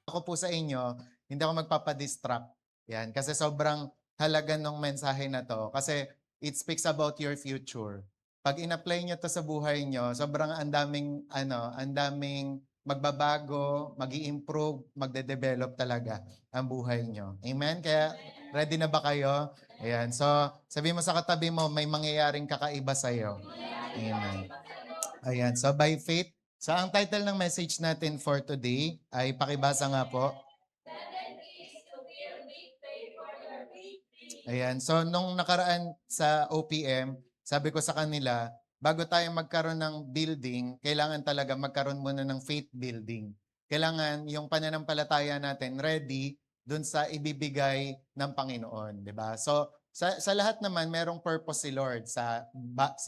ako po sa inyo, hindi ako magpapadistract. Yan, kasi sobrang halaga ng mensahe na to. Kasi it speaks about your future. Pag in-apply nyo to sa buhay nyo, sobrang ang daming magbabago, mag improve magde-develop talaga ang buhay nyo. Amen? Kaya ready na ba kayo? Ayan. So, sabi mo sa katabi mo, may mangyayaring kakaiba sa'yo. Amen. Ayan. So, by faith, so ang title ng message natin for today ay pakibasa nga po. Ayan. So, nung nakaraan sa OPM, sabi ko sa kanila, bago tayo magkaroon ng building, kailangan talaga magkaroon muna ng faith building. Kailangan yung pananampalataya natin ready dun sa ibibigay ng Panginoon, di ba? So, sa lahat naman, merong purpose si Lord sa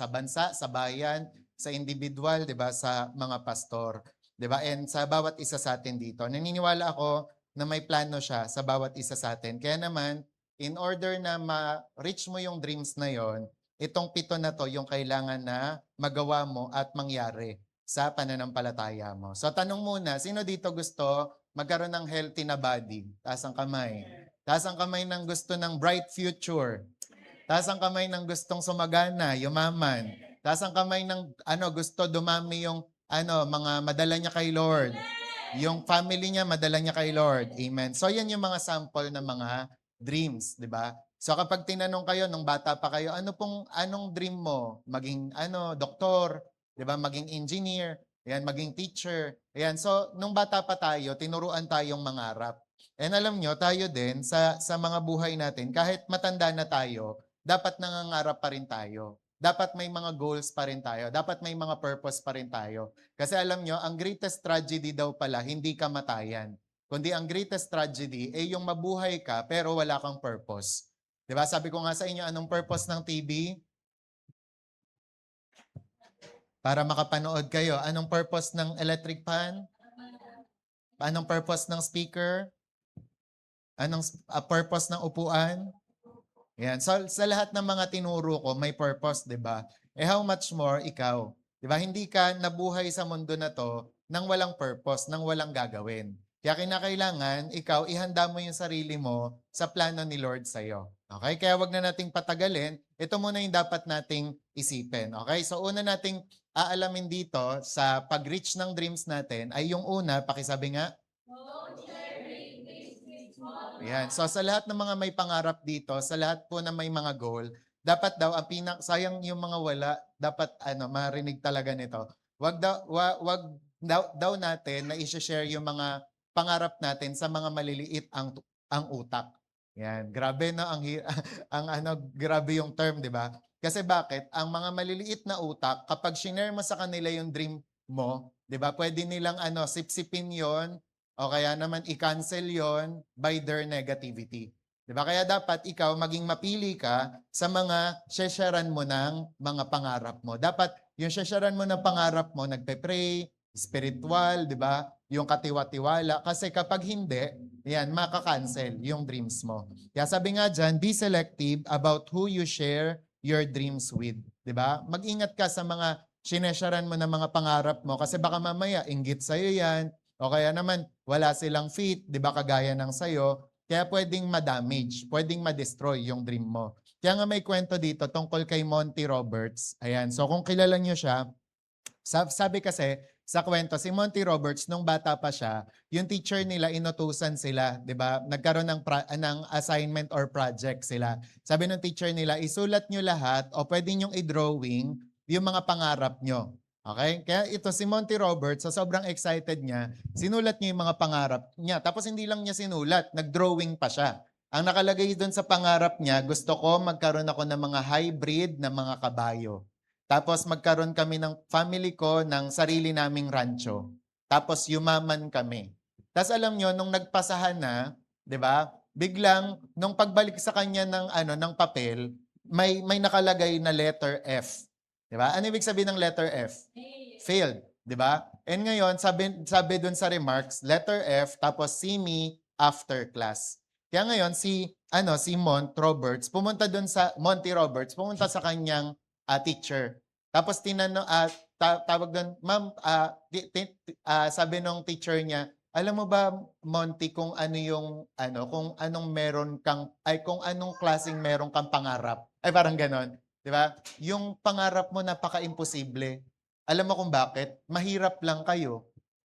bansa, sa bayan, sa individual, di ba? Sa mga pastor, di ba? And sa bawat isa sa atin dito. Naniniwala ako na may plano siya sa bawat isa sa atin. Kaya naman, in order na ma-reach mo yung dreams na yon, itong 7 na to yung kailangan na magawa mo at mangyari sa pananampalataya mo. So tanong muna, sino dito gusto magkaroon ng healthy na body? Taas ang kamay. Taas ang kamay ng gusto ng bright future. Taas ang kamay ng gustong sumagana, yumaman. Taas ang kamay ng gusto dumami yung mga madala niya kay Lord. Yung family niya madala niya kay Lord. Amen. So yan yung mga sample ng mga dreams, di ba? So kapag tinanong kayo nung bata pa kayo, anong dream mo? Maging doktor, di ba? Maging engineer, yan, maging teacher. Ayan. So nung bata pa tayo, tinuruan tayong mangarap. And alam nyo, tayo din sa mga buhay natin, kahit matanda na tayo, dapat nangangarap pa rin tayo. Dapat may mga goals pa rin tayo. Dapat may mga purpose pa rin tayo. Kasi alam nyo, ang greatest tragedy daw pala, hindi kamatayan. Kundi ang greatest tragedy ay yung mabuhay ka pero wala kang purpose. Diba? Sabi ko nga sa inyo, anong purpose ng TV? Para makapanood kayo. Anong purpose ng electric fan? Anong purpose ng speaker? Anong purpose ng upuan? Yan. So, sa lahat ng mga tinuro ko, may purpose, di ba? How much more ikaw? Di ba? Hindi ka nabuhay sa mundo na to nang walang purpose, nang walang gagawin. Kaya kinakailangan, ikaw, ihanda mo yung sarili mo sa plano ni Lord sa'yo. Okay? Kaya wag na nating patagalin. Ito muna yung dapat nating isipin. Okay? So, una nating aalamin dito sa pag-reach ng dreams natin ay yung una, pakisabi nga, ayan. So sa lahat ng mga may pangarap dito, sa lahat po na may mga goal, dapat daw sayang yung mga wala, dapat marinig talaga nito. Wag daw natin na i-share yung mga pangarap natin sa mga maliliit ang utak. Yan, grabe no grabe yung term, 'di ba? Kasi bakit? Ang mga maliliit na utak, kapag shinare mo sa kanila yung dream mo, 'di ba? Pwede nilang sipsipin 'yon o kaya naman i-cancel yon by their negativity. Diba? Kaya dapat ikaw maging mapili ka sa mga shesharan mo ng mga pangarap mo. Dapat yung shesharan mo ng pangarap mo, nagpe-pray, spiritual, di ba? Yung katiwa-tiwala. Kasi kapag hindi, yan, makakancel yung dreams mo. Kaya sabi nga dyan, be selective about who you share your dreams with. Di ba? Mag-ingat ka sa mga sinesharan mo ng mga pangarap mo kasi baka mamaya inggit sa'yo yan, o kaya naman, wala silang fit, di ba kagaya ng sayo, kaya pwedeng ma-damage, pwedeng ma-destroy yung dream mo. Kaya nga may kwento dito tungkol kay Monty Roberts. Ayan, so kung kilala nyo siya, sabi kasi sa kwento, si Monty Roberts, nung bata pa siya, yung teacher nila, inutusan sila, di ba? Nagkaroon ng assignment or project sila. Sabi ng teacher nila, isulat nyo lahat o pwede nyong i-drawing yung mga pangarap nyo. Okay? Kaya ito si Monty Roberts, so sobrang excited niya, sinulat niya yung mga pangarap niya. Tapos hindi lang niya sinulat, nag-drawing pa siya. Ang nakalagay doon sa pangarap niya, gusto ko magkaroon ako ng mga hybrid na mga kabayo. Tapos magkaroon kami ng family ko ng sarili naming rancho. Tapos yumaman kami. Tapos alam nyo, nung nagpasahan na, 'di ba? Biglang nung pagbalik sa kanya ng papel, may nakalagay na letter F. 'Di ba? Ano ibig sabihin ng letter F? Failed, 'di ba? And ngayon, sabi doon sa remarks, letter F tapos see me after class. Kaya ngayon si Monty Roberts pumunta sa kanyang teacher. Tapos tinanong tawag doon, ma'am, sabi nung teacher niya, Alam mo ba, Monty, kung ano yung ano, kung anong meron kang ay kung anong klaseng meron kang pangarap. Ay parang gano'n, 'di ba? Yung pangarap mo napaka-imposible. Alam mo kung bakit? Mahirap lang kayo.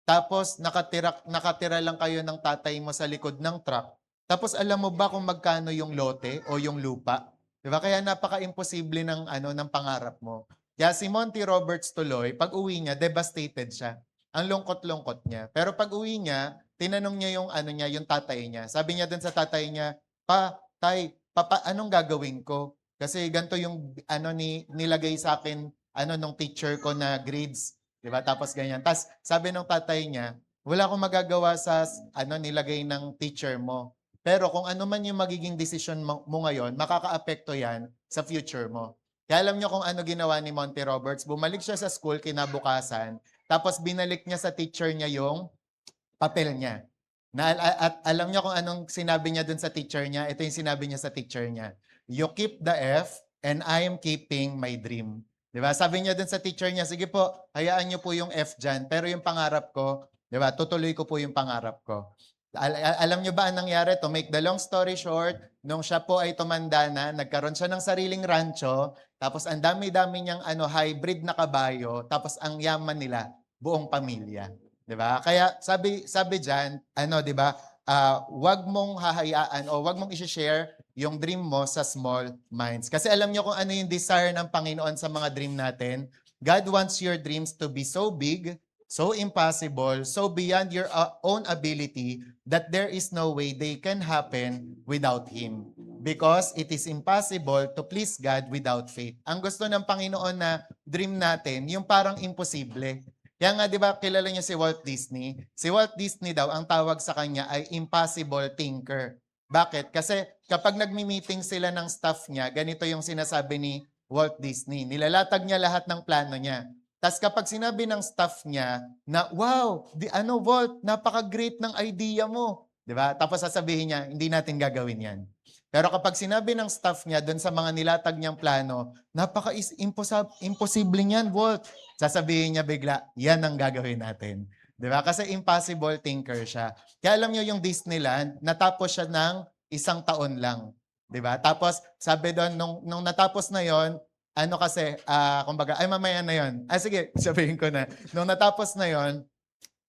Tapos nakatira lang kayo ng tatay mo sa likod ng truck. Tapos alam mo ba kung magkano yung lote o yung lupa? 'Di ba? Kaya napaka-imposible ng ano ng pangarap mo. Kaya si Monty Roberts tuloy, pag-uwi niya, devastated siya. Ang lungkot-lungkot niya. Pero pag-uwi niya, tinanong niya yung ano niya, yung tatay niya. Sabi niya dun sa tatay niya, "Pa, tay, papa, anong gagawin ko? Kasi ganito yung ano nilagay sa akin ano nung teacher ko na grades." 'Di ba? Tapos ganyan. Tapos sabi ng tatay niya, wala akong magagawa sa ano nilagay ng teacher mo. Pero kung ano man yung magiging decision mo ngayon, makakaapekto yan sa future mo. Kaya alam niyo kung ano ginawa ni Monty Roberts? Bumalik siya sa school kinabukasan, tapos binalik niya sa teacher niya yung papel niya. At alam niyo kung anong sinabi niya dun sa teacher niya? Ito yung sinabi niya sa teacher niya. You keep the F and I am keeping my dream. 'Di ba? Sabi niya dun sa teacher niya, sige po, hayaan niyo po yung F diyan, pero yung pangarap ko, 'di ba? Tutuloy ko po yung pangarap ko. Alam niyo ba ang nangyari? To make the long story short, nung siya po ay tumanda na, nagkaroon siya ng sariling rancho, tapos ang dami-dami niyang ano, hybrid na kabayo, tapos ang yaman nila, buong pamilya. 'Di ba? Kaya sabi sabi diyan, ano 'di ba? 'Wag mong hahayaan o 'wag mong i-share yung dream mo sa small minds. Kasi alam niyo kung ano yung desire ng Panginoon sa mga dream natin. God wants your dreams to be so big, so impossible, so beyond your own ability that there is no way they can happen without Him. Because it is impossible to please God without faith. Ang gusto ng Panginoon na dream natin, yung parang imposible. Kaya nga 'di ba kilala niyo si Walt Disney? Si Walt Disney daw ang tawag sa kanya ay impossible thinker. Bakit? Kasi kapag nagmi-meeting sila ng staff niya, ganito yung sinasabi ni Walt Disney. Nilalatag niya lahat ng plano niya. Tapos kapag sinabi ng staff niya na, wow, ano Walt, napaka-great ng idea mo. 'Di ba? Tapos sasabihin niya, hindi natin gagawin yan. Pero kapag sinabi ng staff niya doon sa mga nilatag niyang plano, imposible niyan, Walt. Sasabihin niya bigla, yan ang gagawin natin. 'Di ba? Kasi impossible thinker siya. Kaya alam niyo yung Disneyland, natapos siya ng 1 taon lang. 'Di ba? Tapos sabi doon, nung natapos na yon, ano kasi, kumbaga, ay mamaya na yon. Sige, sabihin ko na. Nung natapos na yon,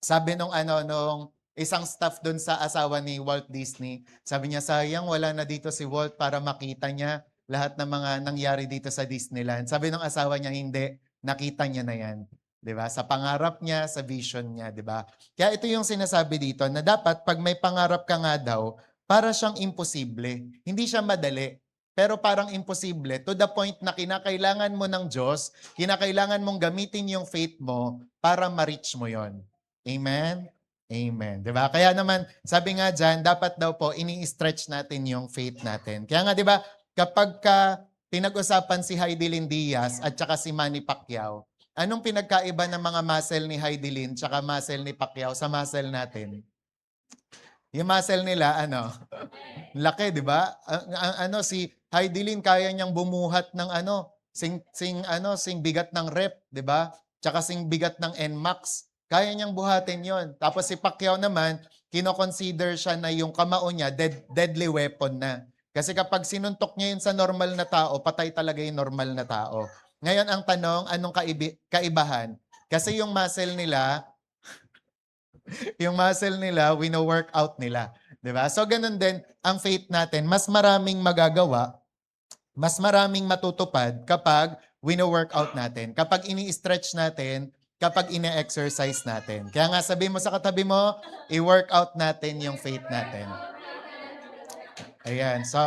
sabi nung isang staff doon sa asawa ni Walt Disney, sabi niya, sayang wala na dito si Walt para makita niya lahat ng mga nangyari dito sa Disneyland. Sabi ng asawa niya, hindi, nakita niya na yan. 'Di ba? Sa pangarap niya, sa vision niya, 'di ba? Kaya ito yung sinasabi dito na dapat pag may pangarap ka nga daw, para siyang imposible. Hindi siya madali, pero parang imposible to the point na kinakailangan mo ng Diyos, kinakailangan mong gamitin yung faith mo para ma-reach mo yon. Amen? Amen. 'Di ba? Kaya naman, sabi nga diyan, dapat daw po ini-stretch natin yung faith natin. Kaya nga 'di ba, kapag pinag-usapan si Heidi Lynn Diaz at saka si Manny Pacquiao, anong pinagkaiba ng mga muscle ni Heidi Lynn tsaka muscle ni Pacquiao sa muscle natin? Yung muscle nila, ano, laki, 'di ba? Ano si Heidi Lynn kaya niyang bumuhat ng ano, sing bigat ng rep, 'di ba? Tsaka sing bigat ng NMAX. Kaya niyang buhatin 'yon. Tapos si Pacquiao naman, kino-consider siya na yung kamao niya deadly weapon na. Kasi kapag sinuntok niya yun sa normal na tao, patay talaga yung normal na tao. Ngayon ang tanong, anong kaibahan? Kasi yung muscle nila, wino-workout nila. 'Di ba? So, ganun din, ang faith natin, mas maraming magagawa, mas maraming matutupad kapag wino-workout natin, kapag ini-stretch natin, kapag ine-exercise natin. Kaya nga sabi mo sa katabi mo, i-workout natin yung faith natin. Ayan. So,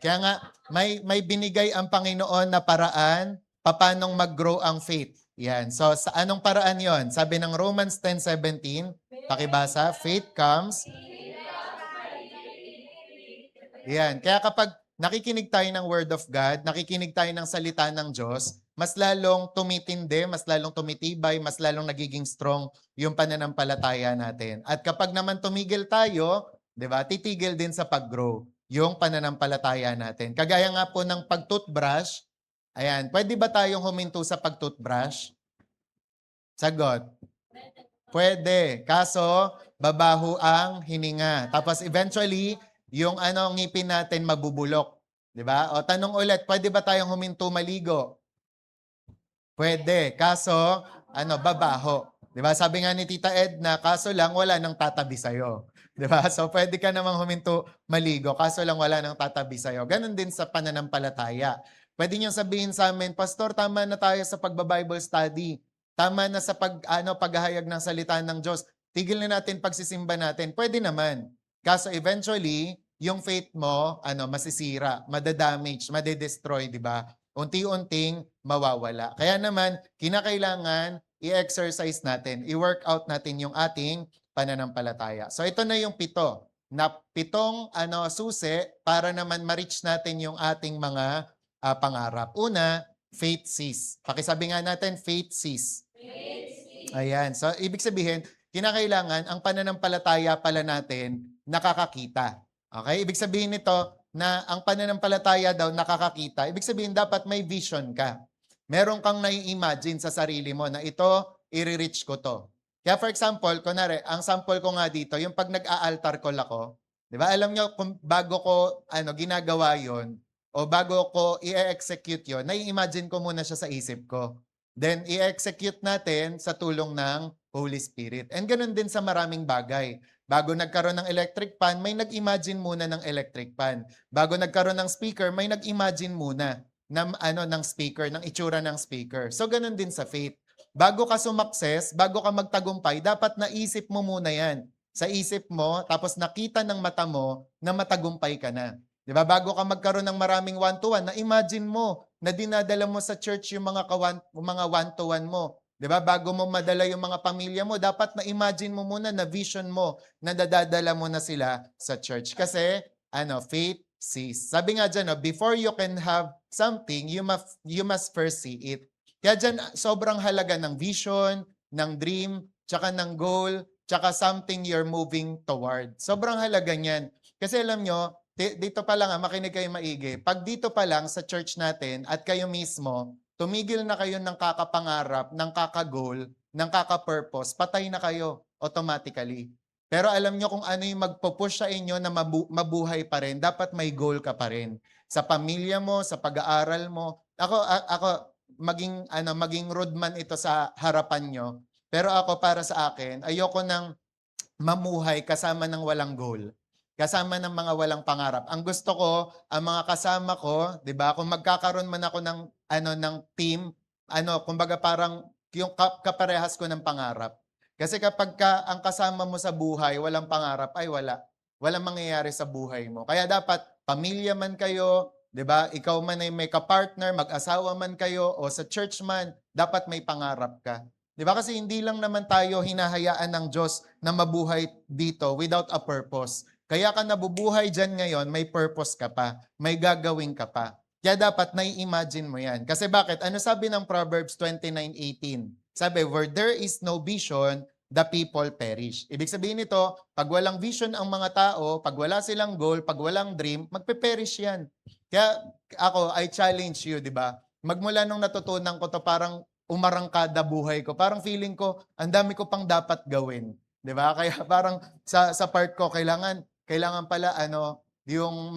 kaya nga, may binigay ang Panginoon na paraan paanong mag-grow ang faith. Yan. So, sa anong paraan yon? Sabi ng Romans 10:17, pakibasa, faith comes. Yan. Kaya kapag nakikinig tayo ng Word of God, nakikinig tayo ng salita ng Diyos, mas lalong tumitindi, mas lalong tumitibay, mas lalong nagiging strong yung pananampalataya natin. At kapag naman tumigil tayo, 'di ba? Titigil din sa pag-grow yung pananampalataya natin. Kagaya nga po ng pag-toothbrush, ayan, pwede ba tayong huminto sa pag-toothbrush? Sagot. Pwede. Kaso, babaho ang hininga. Tapos eventually, yung ngipin natin mabubulok. 'Di ba? O tanong ulit, pwede ba tayong huminto maligo? Pwede. Kaso, babaho. 'Di ba? Sabi nga ni Tita Edna, kaso lang wala nang tatabi sa'yo. 'Di ba? So, pwede ka namang huminto maligo, kaso lang wala nang tatabi sa'yo. Ganon din sa pananampalataya. Pwede niyong sabihin sa amin, Pastor, tama na tayo sa pagba-Bible study. Tama na sa paghahayag ng salita ng Diyos. Tigil na natin pagsisimba natin. Pwede naman. Kaso eventually, yung faith mo, masisira, madadamage, madedestroy, di ba? Unti-unting mawawala. Kaya naman, kinakailangan i-exercise natin, i-work out natin yung ating pananampalataya. So ito na yung pitong susi para naman ma-reach natin yung ating mga pangarap. Una, faith sees. Pakisabi nga natin, faith sees. Ayan. So ibig sabihin, kinakailangan ang pananampalataya pala natin nakakakita. Okay? Ibig sabihin nito na ang pananampalataya daw nakakakita. Ibig sabihin dapat may vision ka. Meron kang nai-imagine sa sarili mo na ito, i-reach ko to. Kaya for example, kunwari, ang sample ko nga dito, yung pag nag-a-altar call ako, di ba? Alam nyo, kung bago ko ginagawa yon o bago ko i-execute yon, nai-imagine ko muna siya sa isip ko. Then, i-execute natin sa tulong ng Holy Spirit. And ganun din sa maraming bagay. Bago nagkaroon ng electric fan, may nag-imagine muna ng electric fan. Bago nagkaroon ng speaker, may nag-imagine muna ng speaker, ng itsura ng speaker. So, ganun din sa faith. Bago ka sumakses, bago ka magtagumpay, dapat naisip mo muna yan. Sa isip mo, tapos nakita ng mata mo na matagumpay ka na. Di ba? Bago ka magkaroon ng maraming one-to-one, na-imagine mo na dinadala mo sa church yung mga one-to-one mo. Di ba? Bago mo madala yung mga pamilya mo, dapat na-imagine mo muna na vision mo na dadala mo na sila sa church. Kasi, faith sees. Sabi nga dyan, before you can have something, you must first see it. Kaya dyan, sobrang halaga ng vision, ng dream, tsaka ng goal, tsaka something you're moving toward. Sobrang halaga niyan. Kasi alam nyo, dito pa lang, makinig kayo maigi. Pag dito pa lang sa church natin at kayo mismo, tumigil na kayo ng kakapangarap, ng kaka-goal, ng kaka-purpose, patay na kayo automatically. Pero alam nyo kung ano yung magpo-push sa inyo na mabuhay pa rin, dapat may goal ka pa rin. Sa pamilya mo, sa pag-aaral mo. Ako maging roadman ito sa harapan nyo. Pero ako, para sa akin, ayoko nang mamuhay kasama ng walang goal. Kasama ng mga walang pangarap. Ang gusto ko, ang mga kasama ko, 'di ba? Kung magkakaroon man ako ng team, kumbaga parang yung kaparehas ko ng pangarap. Kasi kapag ang kasama mo sa buhay walang pangarap, ay wala. Walang mangyayari sa buhay mo. Kaya dapat pamilya man kayo, 'di ba? Ikaw man ay may ka-partner, mag-asawa man kayo o sa church man, dapat may pangarap ka. 'Di ba? Kasi hindi lang naman tayo hinahayaan ng Diyos na mabuhay dito without a purpose. Kaya ka nabubuhay dyan ngayon, may purpose ka pa, may gagawin ka pa. Kaya dapat nai-imagine mo yan. Kasi bakit? Ano sabi ng Proverbs 29:18? Sabi, where there is no vision, the people perish. Ibig sabihin nito, pag walang vision ang mga tao, pag wala silang goal, pag walang dream, magpe-perish yan. Kaya ako, I challenge you, di ba? Magmula nung natutunan ko to, parang umarangkada buhay ko. Parang feeling ko, ang dami ko pang dapat gawin. Di ba? Kaya parang sa part ko, kailangan pala yung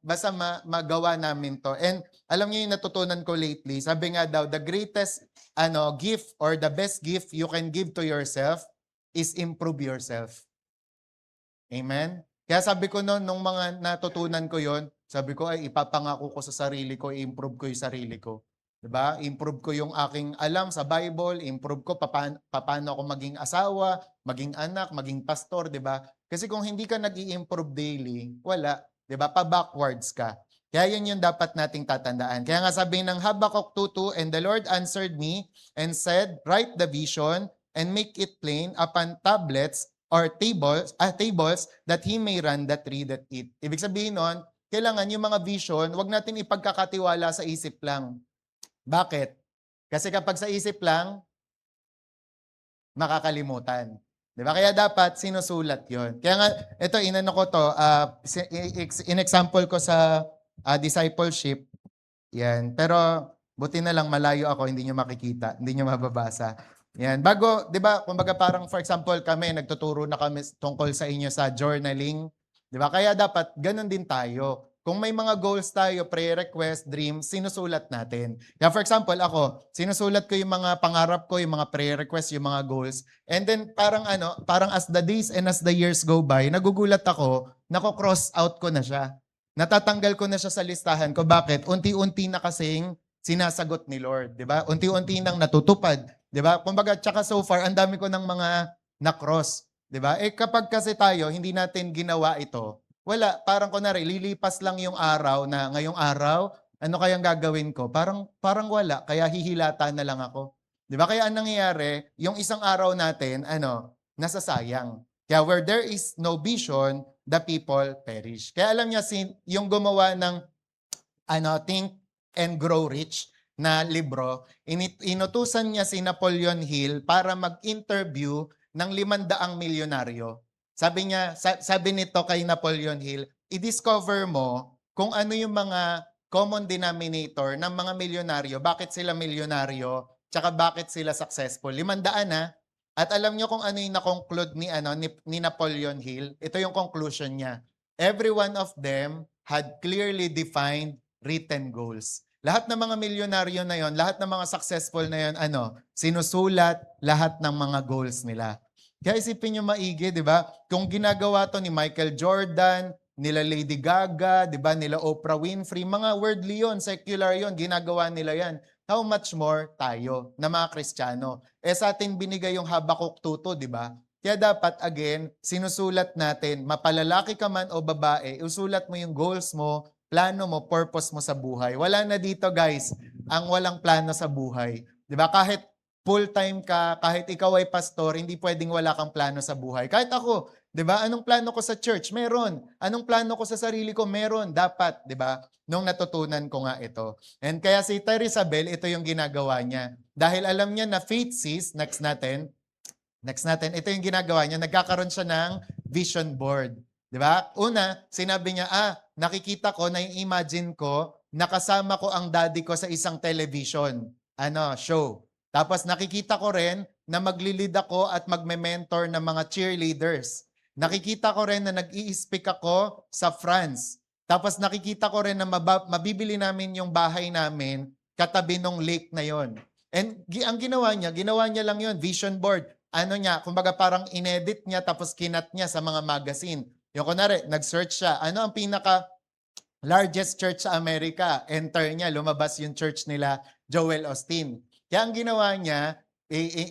basta magawa namin to. And alam niyo yung natutunan ko lately, sabi nga daw, the greatest gift or the best gift you can give to yourself is improve yourself. Amen? Kaya sabi ko nung mga natutunan ko yon, sabi ko ay ipapangako ko sa sarili ko, i-improve ko yung sarili ko. Diba? Improve ko yung aking alam sa Bible, improve ko paano ako maging asawa, maging anak, maging pastor, diba? Kasi kung hindi ka nag-i-improve daily, wala. Diba? Pa-backwards ka. Kaya yun yung dapat nating tatandaan. Kaya nga sabi ng Habakkuk 2:2, and the Lord answered me and said, write the vision and make it plain upon tablets or tables that he may run that read it. Ibig sabihin nun, kailangan yung mga vision, wag natin ipagkakatiwala sa isip lang. Bakit? Kasi kapag sa isip lang, makakalimutan. Di ba? Kaya dapat sinusulat yon. Kaya nga, ito, inano ko to, in-example ko sa discipleship. Yan. Pero, buti na lang, malayo ako, hindi nyo makikita, hindi nyo mababasa. Yan. Bago, di ba, kumbaga parang for example kami, nagtuturo na kami tungkol sa inyo sa journaling. Di ba? Kaya dapat ganun din tayo. Kung may mga goals tayo, prayer request, dreams, sinusulat natin. Kaya for example, ako, sinusulat ko yung mga pangarap ko, yung mga prayer request, yung mga goals. And then parang as the days and as the years go by, nagugulat ako, nako-cross out ko na siya. Natatanggal ko na siya sa listahan ko. Bakit? Unti-unti na kasing sinasagot ni Lord, 'di ba? Unti-unti nang natutupad, 'di ba? Kumbaga, tsaka so far, ang dami ko ng mga na-cross, 'di ba? Kapag kasi tayo hindi natin ginawa ito, wala, parang kunwari lilipas lang yung araw na ngayong araw, ano kayang gagawin ko? Parang wala, kaya hihilata na lang ako. 'Di ba? Kaya ang nangyayari, yung isang araw natin, nasasayang. Kaya where there is no vision, the people perish. Kaya alam niya yung gumawa ng Think and Grow Rich na libro, inutusan niya si Napoleon Hill para mag-interview ng 500 milyonaryo. Sabi nito kay Napoleon Hill, i-discover mo kung ano yung mga common denominator ng mga milyonaryo, bakit sila milyonaryo, tsaka bakit sila successful. 500 na. At alam niyo kung ano yung na-conclude ni Napoleon Hill? Ito yung conclusion niya. Every one of them had clearly defined written goals. Lahat ng mga milyonaryo na yon, lahat ng mga successful na yon, sinusulat lahat ng mga goals nila. Kaya isipin nyo maigi, di ba? Kung ginagawa to ni Michael Jordan, nila Lady Gaga, di ba? Nila Oprah Winfrey, mga worldly yon, secular yon, ginagawa nila yan. How much more tayo na mga Kristiyano? Sa atin binigay yung Habakuk 2:2, di ba? Kaya dapat, again, sinusulat natin, mapalalaki ka man o babae, usulat mo yung goals mo, plano mo, purpose mo sa buhay. Wala na dito, guys, ang walang plano sa buhay. 'Di ba? Kahit full-time ka, kahit ikaw ay pastor, hindi pwedeng wala kang plano sa buhay. Kahit ako, 'di ba? Anong plano ko sa church? Meron. Anong plano ko sa sarili ko? Meron. Dapat, 'di ba? Nung natutunan ko nga ito. And kaya si Teresabel, ito yung ginagawa niya. Dahil alam niya na faith sees, next natin, ito yung ginagawa niya, nagkakaroon siya ng vision board. Di ba? Una, sinabi niya, nakikita ko, na-imagine ko, nakasama ko ang daddy ko sa isang television show. Tapos nakikita ko rin na maglilid ako at magme-mentor ng mga cheerleaders. Nakikita ko rin na nag-i-speak ako sa France. Tapos nakikita ko rin na mabibili namin yung bahay namin katabi ng lake na yon. And ang ginawa niya lang yon, vision board. Kumbaga parang inedit niya tapos kinat niya sa mga magazine. Yung kunwari, nag-search siya, ano ang pinaka largest church sa Amerika? Enter niya, lumabas yung church nila, Joel Osteen. Kaya ang ginawa niya,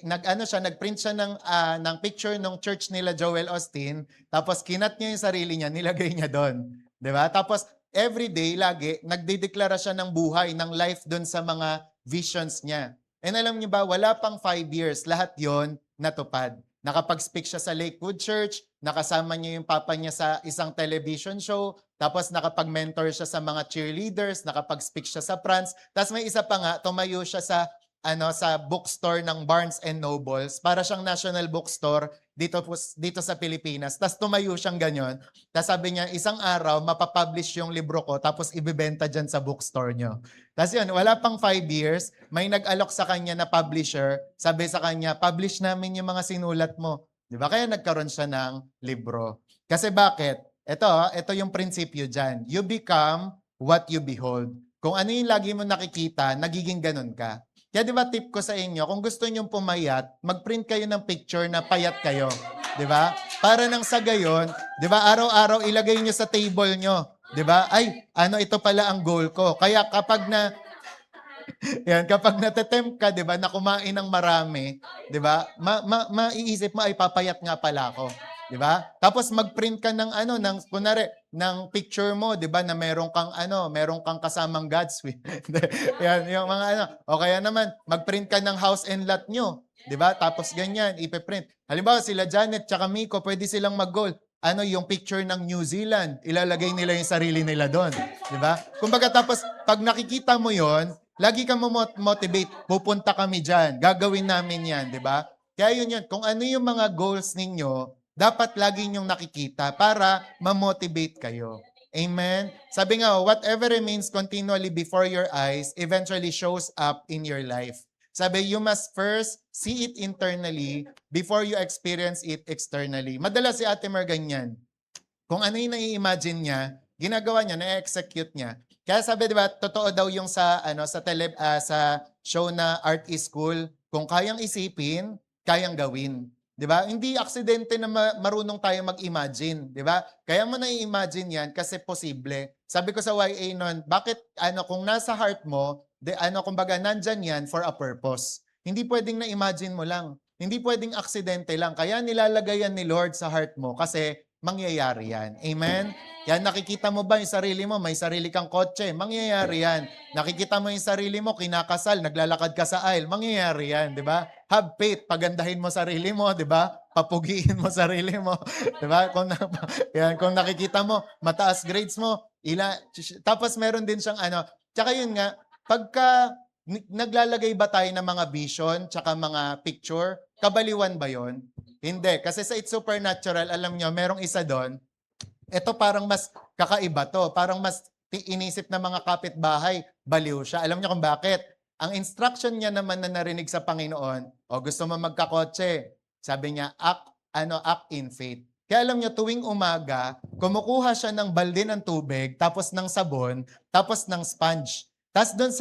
nag-print siya ng picture ng church nila Joel Osteen, tapos kinat niya yung sarili niya, nilagay niya doon. 'Di ba? Tapos every day, lagi, nagdideklara siya ng buhay, ng life doon sa mga visions niya. And alam niyo ba, wala pang 5 years, lahat yon natupad. Nakapag-speak siya sa Lakewood Church, nakasama niya yung papa niya sa isang television show, tapos nakapag-mentor siya sa mga cheerleaders, nakapag-speak siya sa France, tapos may isa pa nga, tumayo siya sa bookstore ng Barnes and Nobles, para siyang national bookstore dito sa Pilipinas. Tapos tumayo siyang ganyan. Tapos sabi niya, isang araw, mapapublish yung libro ko, tapos ibibenta dyan sa bookstore niyo. Tapos yun, wala pang 5 years, may nag-alok sa kanya na publisher, sabi sa kanya, publish namin yung mga sinulat mo. Di ba? Kaya nagkaroon siya ng libro. Kasi bakit? Ito yung prinsipyo dyan. You become what you behold. Kung ano yung lagi mo nakikita, nagiging ganun ka. Kaya di ba tip ko sa inyo, kung gusto nyong pumayat, mag-print kayo ng picture na payat kayo. Di ba? Para nang sa gayon, di ba, araw-araw ilagay nyo sa table nyo. Di ba? Ay, ito pala ang goal ko. Kaya kapag kapag natetempt ka, 'di ba, na kumain ng marami, 'di ba? Maiisip mo ay papayat nga pala ako, 'di ba? Tapos mag-print ka ng kunwari, ng picture mo, 'di ba, na meron kang kasamang God's will. Yan, yung mga o kaya naman mag-print ka ng house and lot nyo, 'di ba? Tapos ganyan, ipe-print. Halimbawa sila Janet tsaka Miko, pwede silang mag-goal. Yung picture ng New Zealand, ilalagay nila yung sarili nila doon, 'di ba? Kumbaga tapos pag nakikita mo 'yon, lagi kang motivate, pupunta kami diyan, gagawin namin 'yan, 'di ba? Kaya yun, kung ano yung mga goals ninyo, dapat lagi nyong nakikita para ma-motivate kayo. Amen? Sabi nga, whatever remains continually before your eyes eventually shows up in your life. Sabi, you must first see it internally before you experience it externally. Madalas si Ate Mar ganyan. Kung ano yung nai-imagine niya, ginagawa niya, na-execute niya. Kaya sabi, di ba, totoo daw yung sa show na Art is Cool, kung kayang isipin, kayang gawin. Di ba? Hindi aksidente na marunong tayo mag-imagine, di ba? Kaya mo na-imagine yan kasi posible. Sabi ko sa YA noon, bakit kung nasa heart mo, kumbaga nandyan yan for a purpose. Hindi pwedeng na-imagine mo lang. Hindi pwedeng aksidente lang. Kaya nilalagay yan ni Lord sa heart mo kasi mangyayari yan. Amen? Yan, nakikita mo ba yung sarili mo? May sarili kang kotse. Mangyayari yan. Nakikita mo yung sarili mo, kinakasal, naglalakad ka sa aisle. Mangyayari yan, di ba? Have faith, pagandahin mo sarili mo, di ba? Papugiin mo sarili mo. Di ba? Kung nakikita mo, mataas grades mo, tapos meron din siyang tsaka yun nga, pagka naglalagay ba tayo ng mga vision, tsaka mga picture, kabaliwan ba yon? Hindi. Kasi sa It's Supernatural, alam nyo, merong isa doon, ito parang mas kakaiba to. Parang mas inisip ng mga kapitbahay, baliw siya. Alam nyo kung bakit? Ang instruction niya naman na narinig sa Panginoon, gusto mo magkakotse, sabi niya, act in faith. Kaya alam nyo, tuwing umaga, kumukuha siya ng balde ng tubig, tapos ng sabon, tapos ng sponge. Tapos doon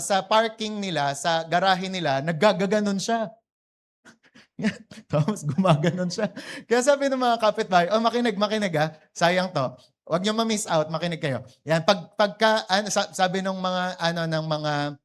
sa parking nila, sa garahe nila, naggaganon siya. Tapos gumaganon siya. Kaya sabi ng mga kapitbahay, makinig sayang to. Huwag niyo ma-miss out, makinig kayo. Yan, sabi ng mga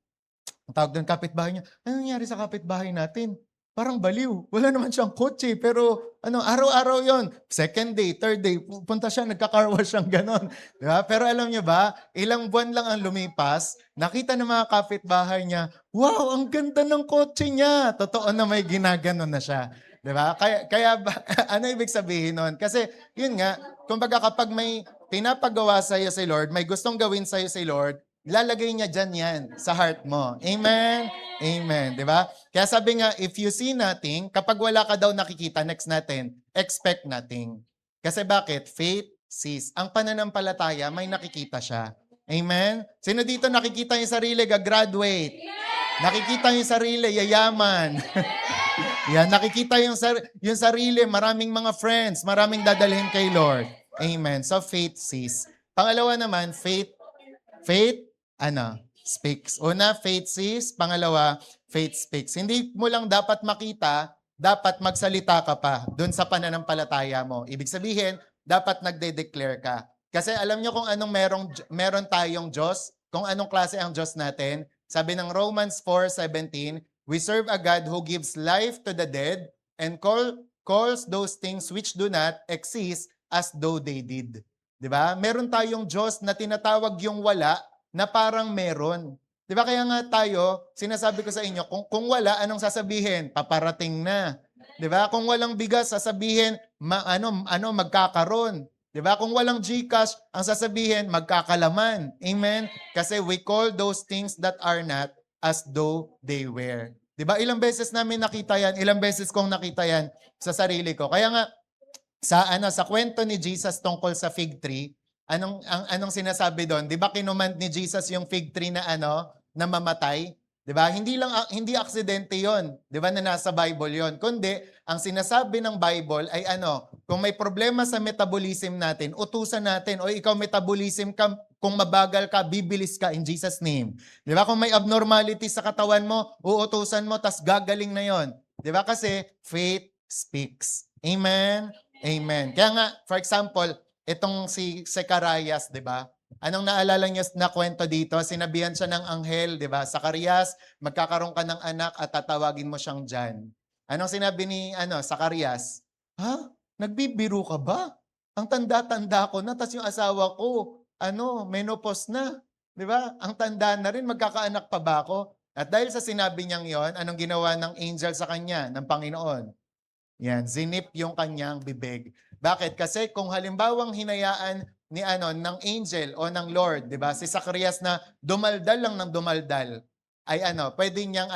tawag doon kapitbahay niya, ano nangyari sa kapitbahay natin? Parang baliw. Wala naman siyang kotse, pero araw-araw yon. Second day, third day, punta siya, nagka-car wash siyang ganon. Diba? Pero alam niyo ba, ilang buwan lang ang lumipas, nakita ng mga kapitbahay niya, wow, ang ganda ng kotse niya. Totoo na may ginaganon na siya. Diba? Kaya ano ibig sabihin nun? Kasi yun nga, kumbaga kapag may pinapagawa sa'yo si Lord, may gustong gawin sa'yo si Lord, lalagay niya dyan yan sa heart mo. Amen? Amen. Diba? Kaya sabi nga, if you see nothing, kapag wala ka daw nakikita, next natin, expect nothing. Kasi bakit? Faith sees. Ang pananampalataya, may nakikita siya. Amen? Sino dito nakikita yung sarili, gagraduate? Nakikita yung sarili, yayaman. Yan, nakikita yung sarili, maraming mga friends, maraming dadalhin kay Lord. Amen. So faith sees. Pangalawa naman, faith speaks. Una, faith sees. Pangalawa, faith speaks. Hindi mo lang dapat makita, dapat magsalita ka pa doon sa pananampalataya mo. Ibig sabihin, dapat nagde-declare ka. Kasi alam nyo kung anong meron tayong Diyos, kung anong klase ang Diyos natin. Sabi ng Romans 4:17, we serve a God who gives life to the dead and calls those things which do not exist as though they did. Diba? Meron tayong Diyos na tinatawag yung wala na parang meron. Diba? Kaya nga tayo, sinasabi ko sa inyo, kung wala, anong sasabihin? Paparating na. Diba? Kung walang bigas, sasabihin, magkakaroon. Diba? Kung walang GCash, ang sasabihin, magkakalaman. Amen? Kasi we call those things that are not as though they were. Diba? Ilang beses namin nakita yan, ilang beses kong nakita yan sa sarili ko. Kaya nga, sa kwento ni Jesus tungkol sa fig tree, anong sinasabi doon? 'Di ba kinumand ni Jesus yung fig tree na na mamatay? 'Di ba? Hindi aksidente 'yon, 'di ba, na nasa Bible 'yon. Kundi ang sinasabi ng Bible ay kung may problema sa metabolism natin, utusan natin, o ikaw metabolism ka, kung mabagal ka, bibilis ka in Jesus name. 'Di ba? Kung may abnormality sa katawan mo, uutusan mo tas gagaling na 'yon. 'Di ba? Kasi faith speaks. Amen. Amen. Kaya nga, for example, itong si Zacarias, di ba? Anong naalala niyo na kwento dito? Sinabihan siya ng anghel, di ba? Zacarias, magkakaroon ka ng anak at tatawagin mo siyang John. Anong sinabi ni Zacarias? Nagbibiro ka ba? Ang tanda-tanda ko na, tas yung asawa ko, menopause na. Di ba? Ang tanda na rin, magkakaanak pa ba ako? At dahil sa sinabi niyang yon, anong ginawa ng angel sa kanya, ng Panginoon? Yan, zinip yung kanyang bibig. Bakit? Kasi kung halimbawang hinayaan ng angel o ng Lord, 'di ba? Si Zacarias na dumaldal lang ng dumaldal, ay pwede niyang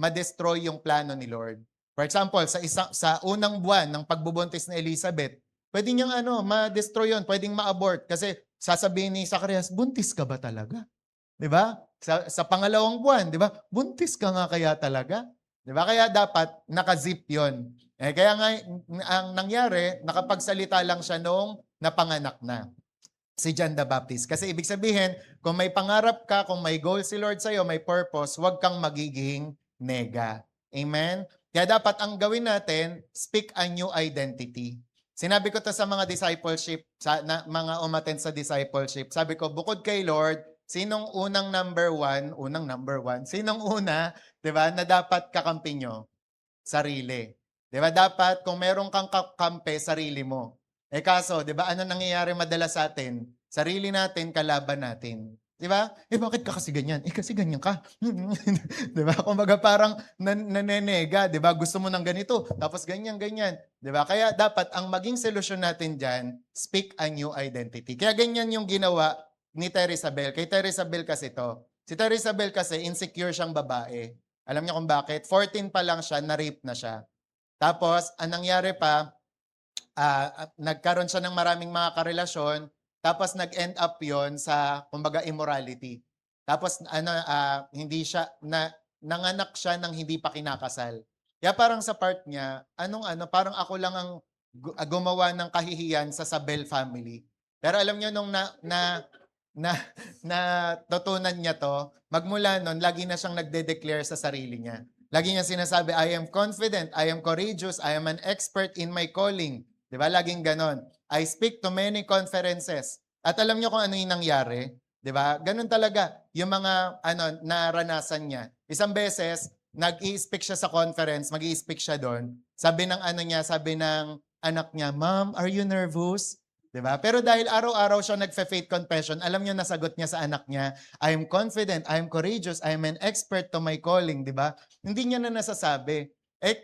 ma-destroy yung plano ni Lord. For example, sa unang buwan ng pagbubuntis ni Elizabeth, pwede niyang ma-destroy 'yon, pwedeng ma-abort kasi sasabihin ni Zacarias, buntis ka ba talaga? 'Di ba? sa pangalawang buwan, 'di ba? Buntis ka nga kaya talaga? 'Di ba? Kaya dapat naka-zip 'yon. Kaya nga ang nangyari, nakapagsalita lang siya nung napanganak na si John the Baptist. Kasi ibig sabihin, kung may pangarap ka, kung may goal si Lord sa'yo, may purpose, huwag kang magiging nega. Amen? Kaya dapat ang gawin natin, speak a new identity. Sinabi ko to sa mga discipleship, mga umattend sa discipleship. Sabi ko, bukod kay Lord, sinong unang number one, sinong una, di ba, na dapat kakampi nyo? Sarili. Di ba, dapat kung meron kang kakampi, sarili mo. Kaso, di ba, ano nangyayari madalas sa atin? Sarili natin, kalaban natin. Di ba? Bakit ka kasi ganyan? Kasi ganyan ka. Di ba? Kumbaga parang nanenega, di ba? Gusto mo ng ganito, tapos ganyan, ganyan. Di ba? Kaya dapat ang maging solusyon natin dyan, speak a new identity. Kaya ganyan yung ginawa ni Terry Isabel. Kay Terry Isabel kasi to. Si Terry Isabel kasi, insecure siyang babae. Alam niyo kung bakit? 14 pa lang siya, na-rape na siya. Tapos, ang nangyari pa, nagkaroon siya ng maraming mga karelasyon, tapos nag-end up yon sa, kumbaga, immorality. Tapos, hindi siya, nanganak siya ng hindi pa kinakasal. Kaya parang sa part niya, parang ako lang ang gumawa ng kahihiyan sa Sabel family. Pero alam niyo, nung natutunan niya to, magmula nun, lagi na siyang nagde-declare sa sarili niya. Lagi niya sinasabi, I am confident, I am courageous, I am an expert in my calling. Di ba? Laging ganon. I speak to many conferences. At alam niyo kung ano yung nangyari? Di ba? Ganon talaga yung mga naranasan niya. Isang beses, nag-i-speak siya sa conference, mag-i-speak siya doon. Sabi ng sabi ng anak niya, Mom, are you nervous? Diba? Pero dahil araw-araw siya nagfe-faith confession, alam niyo nasagot niya sa anak niya, I am confident, I am courageous, I am an expert to my calling, diba? Hindi niya na nasasabi.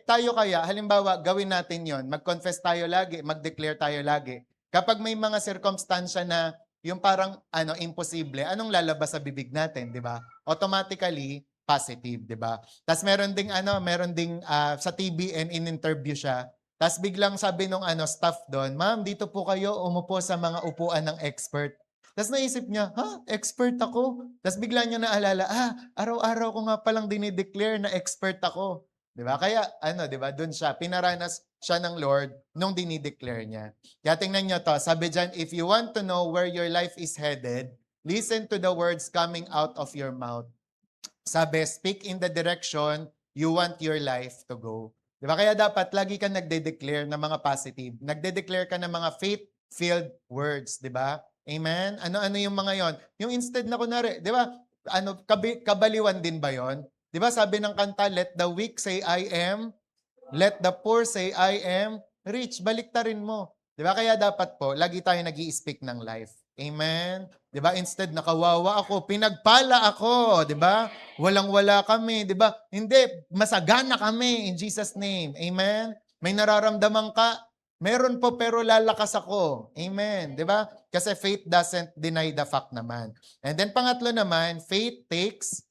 Tayo kaya, halimbawa, gawin natin yon, mag-confess tayo lagi, mag-declare tayo lagi. Kapag may mga circumstansya na yung parang imposible, anong lalabas sa bibig natin, diba? Automatically, positive, diba? Tapos meron ding sa TVN in-interview siya. Tapos biglang sabi nung staff doon, Ma'am, dito po kayo umupo sa mga upuan ng expert. Tapos naisip niya, expert ako? Tapos bigla niya naalala, araw-araw ko nga palang dinideclare na expert ako. 'Di ba? Kaya 'di ba, doon siya pinaranas siya ng Lord nung dinideclare niya. Kaya tingnan niyo to, sabi diyan, if you want to know where your life is headed, listen to the words coming out of your mouth. Sabi, speak in the direction you want your life to go. Di ba? Kaya dapat lagi kang nagde-declare ng mga positive. Nagde-declare ka ng mga faith-filled words. Di ba? Amen? Ano yung mga yon? Yung instead na kunwari, di ba? Kabaliwan din ba yon? Di ba sabi ng kanta, let the weak say I am, let the poor say I am rich. Baliktarin mo. Di ba? Kaya dapat po, lagi tayo nag-i-speak ng life. Amen? Di ba? Instead, nakawawa ako, pinagpala ako. Di ba? Walang-wala kami. Di ba? Hindi, masagana kami in Jesus' name. Amen? May nararamdaman ka? Meron po pero lalakas ako. Amen. Di ba? Kasi faith doesn't deny the fact naman. And then pangatlo naman, faith takes,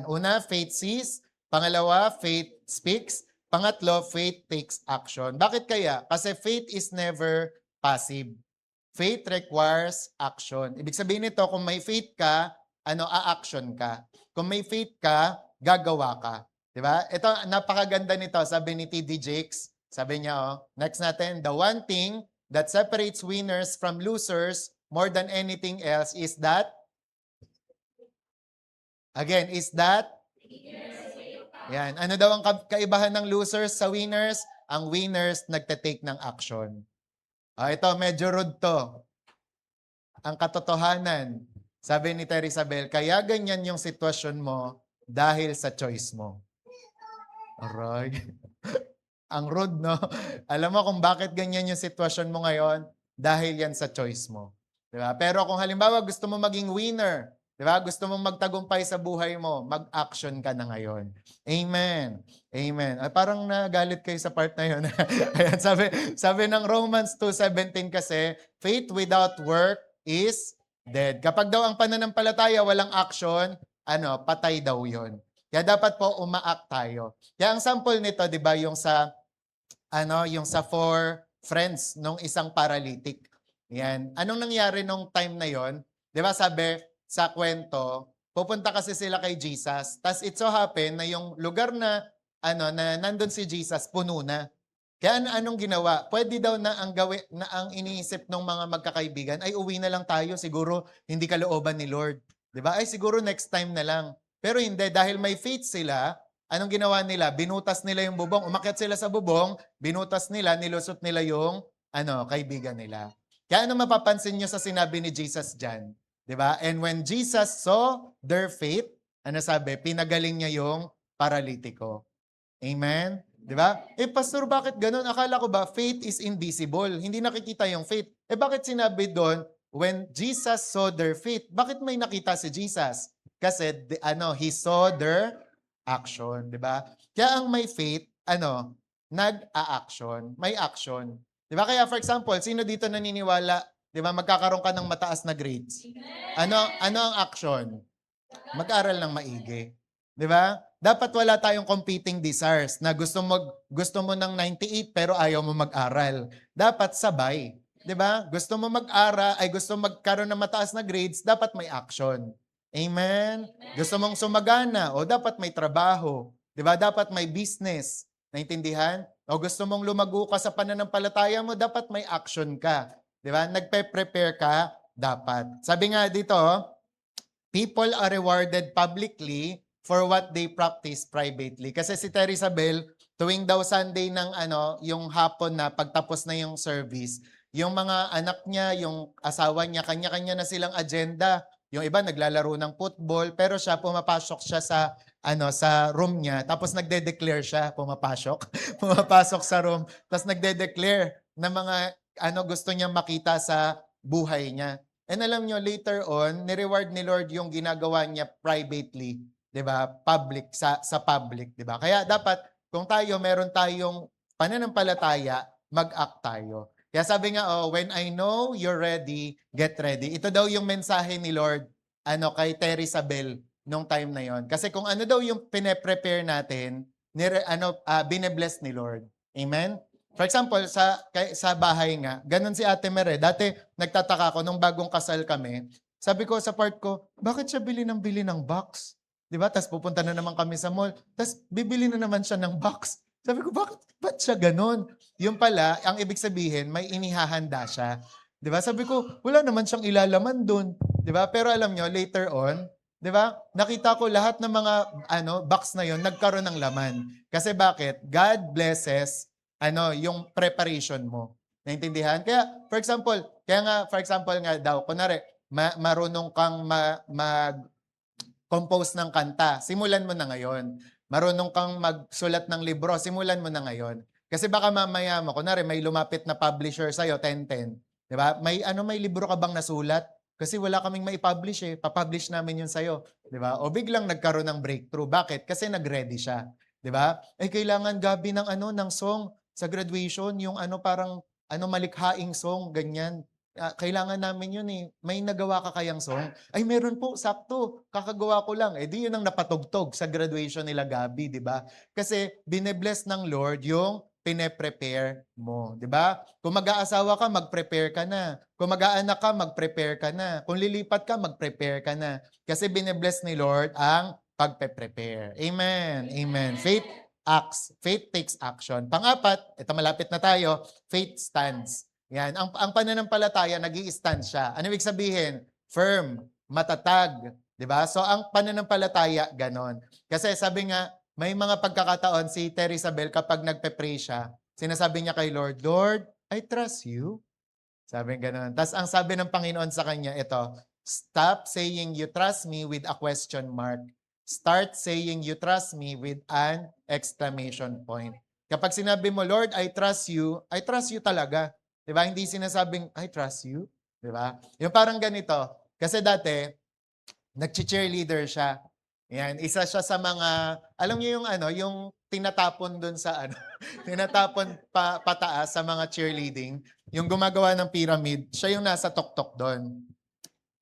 una, faith sees. Pangalawa, faith speaks. Pangatlo, faith takes action. Bakit kaya? Kasi faith is never passive. Faith requires action. Ibig sabihin nito, kung may faith ka, a-action ka. Kung may faith ka, gagawa ka. Diba? Ito, napakaganda nito. Sabi ni T.D. Jakes, sabi niya, next natin, the one thing that separates winners from losers more than anything else is that, yan. Ano daw ang kaibahan ng losers sa winners? Ang winners nagte-take ng action. Ito, medyo rude to. Ang katotohanan, sabi ni Terry Isabel, kaya ganyan yung sitwasyon mo dahil sa choice mo. Aray. Ang rude, no? Alam mo kung bakit ganyan yung sitwasyon mo ngayon? Dahil yan sa choice mo. Diba? Pero kung halimbawa gusto mo maging winner, diba? Gusto mong magtagumpay sa buhay mo, mag-action ka na ngayon. Amen. Amen. Parang nagalit kayo sa part na yun. Ayan, sabi ng Romans 2:17 kasi, faith without work is dead. Kapag daw ang pananampalataya walang action, patay daw yun. Kaya dapat po uma-act tayo. Kaya ang sample nito, 'di ba, yung sa four friends nung isang paralytic. Yan. Anong nangyari nung time na 'yon? 'Di ba sabi sa kwento, pupunta kasi sila kay Jesus. Tas it so happen na yung lugar na na nandun si Jesus puno na. Kaya anong ginawa? Pwede daw na ang iniisip ng mga magkakaibigan ay uwi na lang tayo, siguro hindi kalooban ni Lord. 'Di ba? Ay siguro next time na lang. Pero hindi, dahil may faith sila, anong ginawa nila? Binutas nila yung bubong, umakyat sila sa bubong, binutas nila, nilusot nila yung kaibigan nila. Kaya ano mapapansin nyo sa sinabi ni Jesus diyan? 'Di ba? And when Jesus saw their faith, ano sabi? Pinagaling niya yung paralitiko. Amen? 'Di ba? Pastor, bakit ganun? Akala ko ba faith is invisible. Hindi nakikita yung faith. Bakit sinabi doon, when Jesus saw their faith? Bakit may nakita si Jesus? Kasi he saw their action, 'di ba? Kaya ang may faith, nag-a-action, may action. 'Di ba? Kaya for example, sino dito naniniwala, 'di ba, magkakaroon ka ng mataas na grades? Ano ang action? Mag-aral ng maigi. 'Di ba? Dapat wala tayong competing desires na gusto mo ng 98 pero ayaw mo mag-aral. Dapat sabay, 'di ba? Gusto mo mag-aral, ay gusto magkaroon ng mataas na grades, dapat may action. Amen. Gusto mong sumagana, o dapat may trabaho, 'di ba? Dapat may business. Naintindihan? O gusto mong lumago ka sa pananampalataya mo, dapat may action ka. 'Di ba? Nagpe-prepare ka dapat. Sabi nga dito, people are rewarded publicly for what they practice privately. Kasi si Terry Isabel, tuwing daw Sunday ng yung hapon na pagtapos na yung service, yung mga anak niya, yung asawa niya, kanya-kanya na silang agenda. Yung iba naglalaro ng football, pero siya pumapasok siya sa room niya, tapos nagde-declare siya, pumapasok sa room, tapos nagde-declare na mga gusto niyang makita sa buhay niya. And alam niyo, later on, ni-reward ni Lord yung ginagawa niya privately, 'di ba? Public sa public, 'di ba? Kaya dapat kung meron tayong pananampalataya, mag-act tayo. Kaya sabi nga, when I know you're ready, get ready. Ito daw yung mensahe ni Lord kay Terry Isabel nung time na yon. Kasi kung ano daw yung pine-prepare natin, bine-bless ni Lord. Amen? For example, sa bahay nga, ganun si Ate Mere. Dati nagtataka ako nung bagong kasal kami. Sabi ko sa part ko, bakit siya bili ng box? 'Di ba? Tapos pupunta na naman kami sa mall. Tapos bibili na naman siya ng box. Sabi ko, ba't siya ganun? Yung pala, ang ibig sabihin, may inihahanda siya. 'Di ba? Sabi ko, wala naman siyang ilalaman doon. 'Di ba? Pero alam nyo, later on, 'di ba? Nakita ko lahat ng mga box na yon nagkaroon ng laman. Kasi bakit? God blesses yung preparation mo. Naintindihan? Kaya for example nga daw, kunwari, marunong kang compose ng kanta, simulan mo na ngayon. Marunong kang magsulat ng libro, simulan mo na ngayon. Kasi baka mamaya mo, kunwari may lumapit na publisher sa'yo, 10-10. Di ba? May libro ka bang nasulat? Kasi wala kaming maipublish papublish namin yun sa'yo. Di ba? O biglang nagkaroon ng breakthrough. Bakit? Kasi nag-ready siya. Di ba? Kailangan Gabi ng song sa graduation, yung parang malikhaing song, ganyan. Kailangan namin yun May nagawa ka kayang song? Ay, meron po, sakto. Kakagawa ko lang. Di yun ang napatugtog sa graduation nila Gabi, di ba? Kasi binebless ng Lord yung pine-prepare mo, di ba? Kung mag-aasawa ka, mag-prepare ka na. Kung mag-aanak ka, mag-prepare ka na. Kung lilipat ka, mag-prepare ka na. Kasi binebless ni Lord ang pagpe-prepare. Amen. Amen. Faith acts. Faith takes action. Pang-apat, ito malapit na tayo, faith stands. Yan. Ang pananampalataya, nag-i-stand siya. Ano ibig sabihin? Firm, matatag. Diba? So, ang pananampalataya, ganon. Kasi sabi nga, may mga pagkakataon si Terry Isabel kapag nagpe-pray siya, sinasabi niya kay Lord, Lord, I trust you. Sabi ganon. Tapos ang sabi ng Panginoon sa kanya, ito, stop saying you trust me with a question mark. Start saying you trust me with an exclamation point. Kapag sinabi mo, Lord, I trust you talaga. Diba? Hindi sinasabing, I trust you. Diba? Yung parang ganito. Kasi dati, nag-cheerleader siya. Yan, isa siya sa mga, alam niyo yung yung tinatapon doon sa tinatapon pataas sa mga cheerleading, yung gumagawa ng pyramid, siya yung nasa tuktok doon.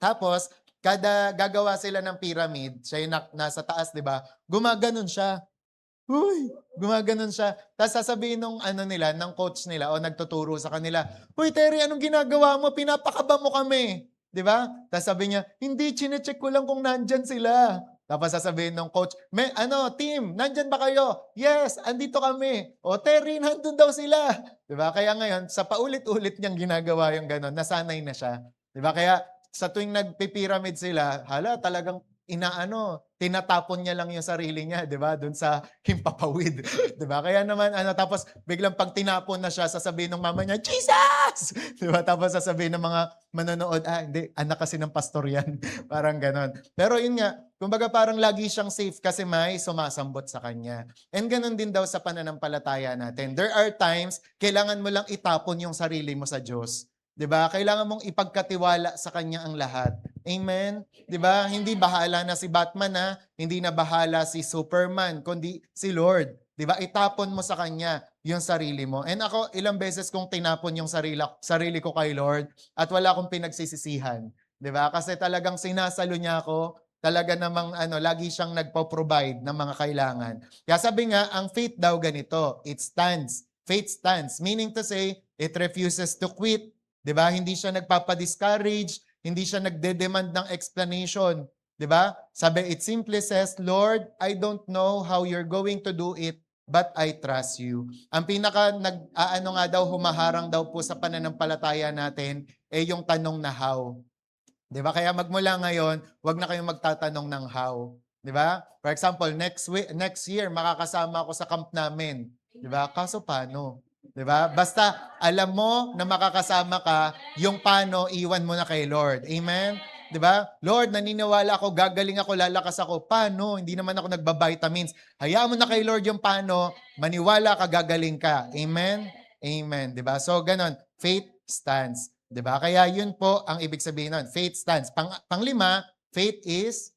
Tapos, kada gagawa sila ng pyramid, siya yung nasa taas, 'di ba? Gumaganon siya. Uy, gumaganon siya. Tapos sasabihin nung ng coach nila o nagtuturo sa kanila, "Hoy Terry, anong ginagawa mo? Pinapakaba mo kami." 'Di ba? Tapos sabi niya, hindi, chine-check ko lang kung nandyan sila. Tapos sasabihin ng coach, team, nandyan ba kayo? Yes, andito kami. O, Terry, nandun daw sila. 'Di ba? Kaya ngayon, sa paulit-ulit niyang ginagawa yung gano'n, nasanay na siya. 'Di ba? Kaya sa tuwing nagpi-pyramid sila, talagang tinatapon niya lang yung sarili niya, 'di ba? Doon sa himpapawid, 'di ba? Kaya naman tapos biglang pag tinapon na siya, sasabihin ng mama niya, "Jesus!" 'Di ba? Tapos sasabihin ng mga manonood, hindi, anak kasi ng pastor 'yan. Parang gano'n. Pero yun nga, kumbaga parang lagi siyang safe kasi may sumasambot sa kanya. And gano'n din daw sa pananampalataya natin. There are times kailangan mo lang itapon yung sarili mo sa Diyos. 'Di ba? Kailangan mong ipagkatiwala sa kanya ang lahat. Amen. 'Di ba? Hindi bahala na si Batman, hindi na bahala si Superman, kundi si Lord. 'Di ba? Itapon mo sa kanya yung sarili mo. And ako, ilang beses kong tinapon yung sarili ko kay Lord at wala akong pinagsisisihan. 'Di ba? Kasi talagang sinasalo niya ako. Talaga namang lagi siyang nagpo-provide ng mga kailangan. Kaya sabi nga, ang faith daw ganito, it stands. Faith stands, meaning to say, it refuses to quit. 'Di ba? Hindi siya nagpapa-discourage, hindi siya nagde-demand ng explanation, 'di ba? Sabi, it simply says, "Lord, I don't know how you're going to do it, but I trust you." Ang pinaka nga daw, humaharang daw po sa pananampalataya natin yung tanong na how. 'Di ba? Kaya magmula ngayon, 'wag na kayong magtatanong ng how, 'di ba? For example, next year makakasama ako sa camp namin, 'di ba? Kaso paano? 'Di ba? Basta alam mo na makakasama ka, yung paano iwan mo na kay Lord. Amen? 'Di ba? Lord, naniniwala ako, gagaling ako, lalakas ako. Paano? Hindi naman ako nagba-vitamins. Hayaan mo na kay Lord yung paano, maniwala ka, gagaling ka. Amen? Amen, 'di ba? So ganon, faith stands. 'Di ba? Kaya yun po ang ibig sabihin nun. Faith stands. Panglima, faith is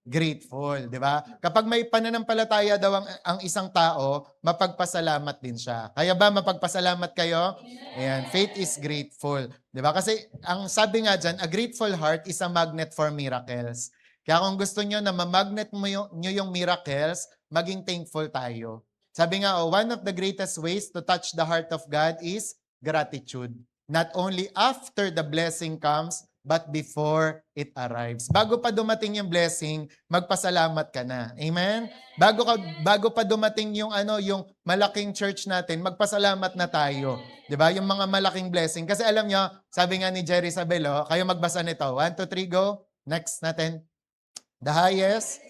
grateful, 'di ba? Kapag may pananampalataya daw ang isang tao, mapagpasalamat din siya. Kaya ba mapagpasalamat kayo? Ayan, faith is grateful, 'di ba? Kasi ang sabi nga diyan, a grateful heart is a magnet for miracles. Kaya kung gusto niyo na ma-magnet niyo yung miracles, maging thankful tayo. Sabi nga, one of the greatest ways to touch the heart of God is gratitude. Not only after the blessing comes, but before it arrives. Bago pa dumating yung blessing, magpasalamat ka na. Amen? Bago pa dumating yung yung malaking church natin, magpasalamat na tayo. 'Di ba? Yung mga malaking blessing. Kasi alam nyo, sabi nga ni Jerry Sabelo, kayo magbasa nito. 1, 2, 3, go. Next natin. The highest.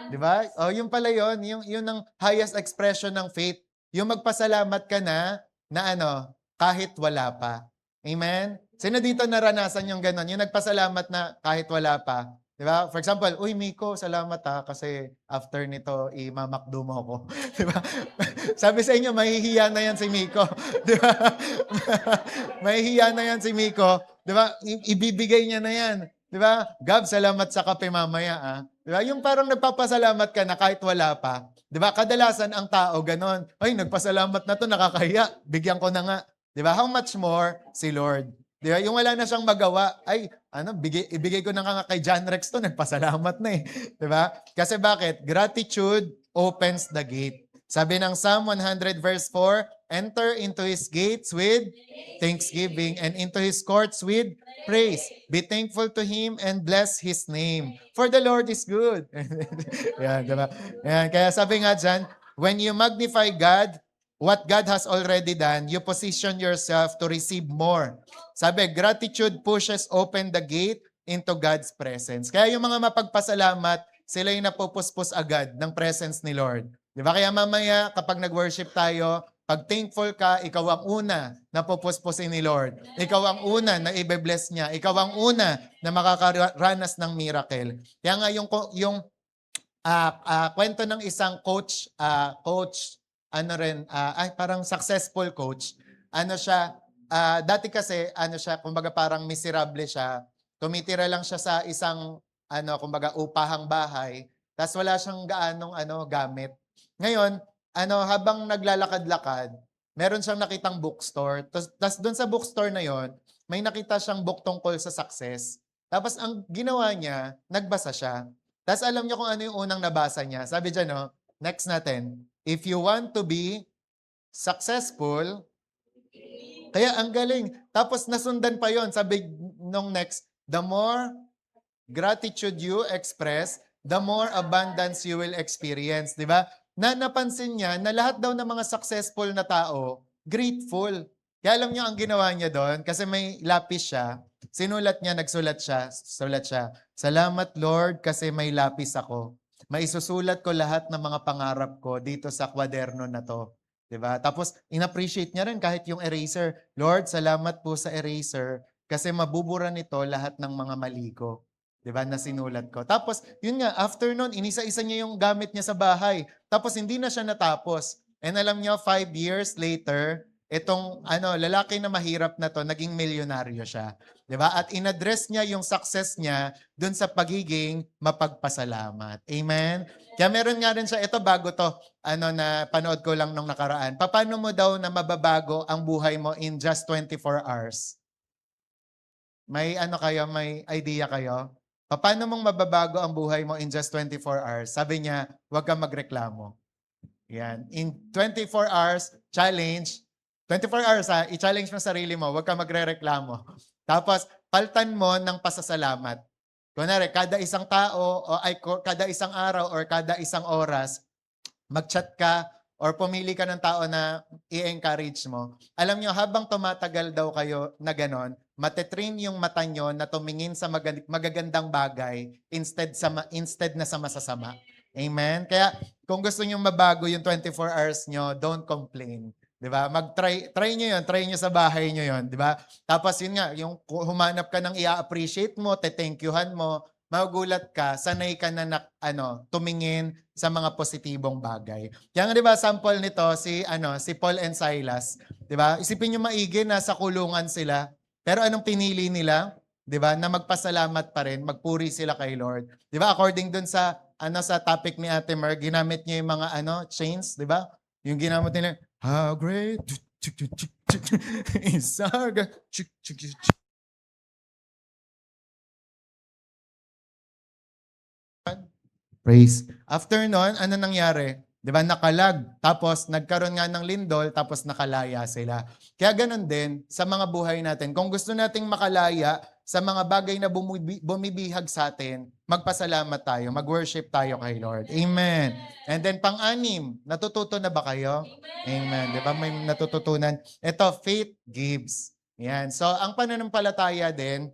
'Di ba? Yung pala yung ang highest expression ng faith. Yung magpasalamat ka na kahit wala pa. Amen? Sino dito naranasan yung gano'n? Yung nagpasalamat na kahit wala pa. 'Di ba? For example, "Uy, Miko, salamat kasi after nito, imamakdo mo ako." 'Di ba? Sabi sa inyo, mahihiya na yan si Miko. 'Di ba? Mahihiya na yan si Miko. 'Di ba? Ibibigay niya na yan. 'Di ba? "Gab, salamat sa kape mamaya, 'Di ba? Yung parang nagpapasalamat ka na kahit wala pa. 'Di ba? Kadalasan ang tao ganon. "Ay, nagpasalamat na 'to, nakakahiya. Bigyan ko na nga." 'Di ba? How much more si Lord? 'Di ba? Yung wala na siyang magawa, ay, ibigay ko na nga kay John Rex 'to, nagpasalamat na 'Di ba? Kasi bakit? Gratitude opens the gate. Sabi ng Psalm 100 verse 4, "Enter into His gates with thanksgiving and into His courts with praise. Be thankful to Him and bless His name. For the Lord is good." Yan, diba? Yan, kaya sabi nga dyan, when you magnify God, what God has already done, you position yourself to receive more. Sabi, gratitude pushes open the gate into God's presence. Kaya yung mga mapagpasalamat, sila yung napupuspos agad ng presence ni Lord. Di ba? Kaya mamaya, kapag nag-worship tayo, pag thankful ka, ikaw ang una na pupuspusin ni Lord. Ikaw ang una na i-bless niya. Ikaw ang una na makakaranas ng miracle. Kaya nga yung kwento ng isang coach, parang successful coach, siya, dati kasi, siya, kumbaga parang miserable siya. Tumitira lang siya sa isang, kumbaga upahang bahay, tapos wala siyang gaanong gamit. Ngayon, habang naglalakad-lakad, meron siyang nakitang bookstore. Tapos doon sa bookstore na yon, may nakita siyang book tungkol sa success. Tapos ang ginawa niya, nagbasa siya. Tapos alam niyo kung ano yung unang nabasa niya. Sabi dyan, next natin. If you want to be successful, Kaya ang galing. Tapos nasundan pa yon. Sabi nung next, the more gratitude you express, the more abundance you will experience. Di ba? Na napansin niya na lahat daw ng mga successful na tao, grateful. Kaya alam niyo ang ginawa niya doon, kasi may lapis siya, sinulat niya, sulat siya, salamat Lord kasi may lapis ako. Maisusulat ko lahat ng mga pangarap ko dito sa kwaderno na to. 'Di ba? Tapos in-appreciate niya rin kahit yung eraser. Lord, salamat po sa eraser kasi mabubura nito lahat ng mga mali ko. 'Di ba, na sinulat ko. Tapos, yun nga, after nun, inisa-isa niya yung gamit niya sa bahay. Tapos, hindi na siya natapos. And alam niyo, 5 years later, itong lalaki na mahirap na to, naging milyonaryo siya. 'Di ba? At inaddress niya yung success niya dun sa pagiging mapagpasalamat. Amen? Kaya meron nga rin siya, ito bago to, na panood ko lang nung nakaraan. Paano mo daw na mababago ang buhay mo in just 24 hours? May may idea kayo? Paano mong mababago ang buhay mo in just 24 hours? Sabi niya, huwag kang magreklamo. Yan. In 24 hours, challenge. 24 hours i-challenge mo sarili mo, huwag kang magrereklamo. Tapos, paltan mo ng pasasalamat. Kunwari, kada isang tao, kada isang araw, or kada isang oras, mag-chat ka, or pumili ka ng tao na i-encourage mo. Alam nyo, habang tumatagal daw kayo na ganon, matetrain yung mata nyo na tumingin sa magagandang bagay instead na sa masasama. Amen? Kaya kung gusto nyo mabago yung 24 hours nyo, don't complain. 'Di ba? Try nyo yun, try nyo sa bahay nyo yun, 'di ba? Tapos yun nga, yung humanap ka ng i-appreciate mo, thank youhan mo, magugulat ka, sanay ka na tumingin sa mga positibong bagay. Kaya nga 'di ba, sample nito si Paul and Silas, 'di ba? Isipin niyo maigi, nasa kulungan sila. Pero anong pinili nila? 'Di ba? Na magpasalamat pa rin, magpuri sila kay Lord. 'Di ba? According dun sa sa topic ni Ate Mer, ginamit niya yung mga chains, 'di ba? Yung ginamit nila, how great is our God. Praise. After nun, ano nangyari? 'Di ba, nakalag. Tapos nagkaroon nga ng lindol, tapos nakalaya sila. Kaya ganun din sa mga buhay natin. Kung gusto nating makalaya sa mga bagay na bumibihag sa atin, magpasalamat tayo, mag-worship tayo kay Lord. Amen. And then pang-anim, natututo na ba kayo? Amen. 'Di ba, may natututunan? Ito, faith gives. Yan. So, ang pananampalataya din,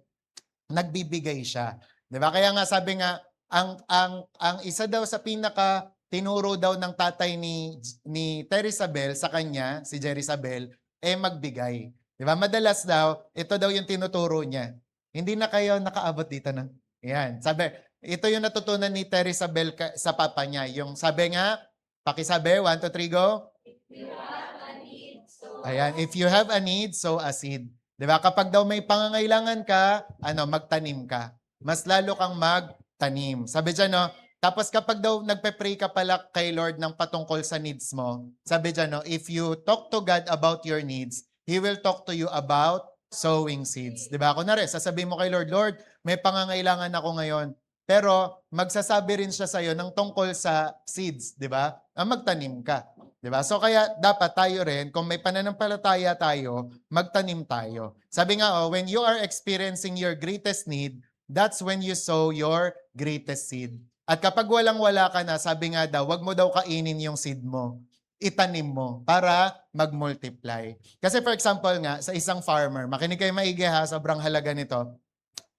nagbibigay siya. 'Di ba? Kaya nga sabi nga, ang isa daw sa pinaka tinuro daw ng tatay ni Teresabel sa kanya, si Jerizabel, magbigay. 'Di ba? Madalas daw, ito daw yung tinuturo niya. Hindi na kayo nakaabot dito na. Yan. Sabi, ito yung natutunan ni Teresabel sa papa niya. Yung sabi nga, pakisabi, 1, 2, 3, go. Ayan, if you have a need, sow a seed. 'Di ba? Kapag daw may pangangailangan ka, magtanim ka. Mas lalo kang magtanim. Sabi diyan, no? Tapos kapag daw nagpe-pray ka pala kay Lord ng patungkol sa needs mo, sabi diyan, no, if you talk to God about your needs, He will talk to you about sowing seeds. 'Di ba? Kunwari, sasabihin mo kay Lord, Lord, may pangangailangan ako ngayon. Pero magsasabi rin siya sa iyo ng tungkol sa seeds, 'di ba? Magtanim ka. 'Di ba? So kaya dapat tayo rin, kung may pananampalataya tayo, magtanim tayo. Sabi nga, when you are experiencing your greatest need, that's when you sow your greatest seed. At kapag walang-wala ka na, sabi nga daw, wag mo daw kainin yung seed mo. Itanim mo para mag-multiply. Kasi for example nga, sa isang farmer, makinig kayo maigi ha, sobrang halaga nito.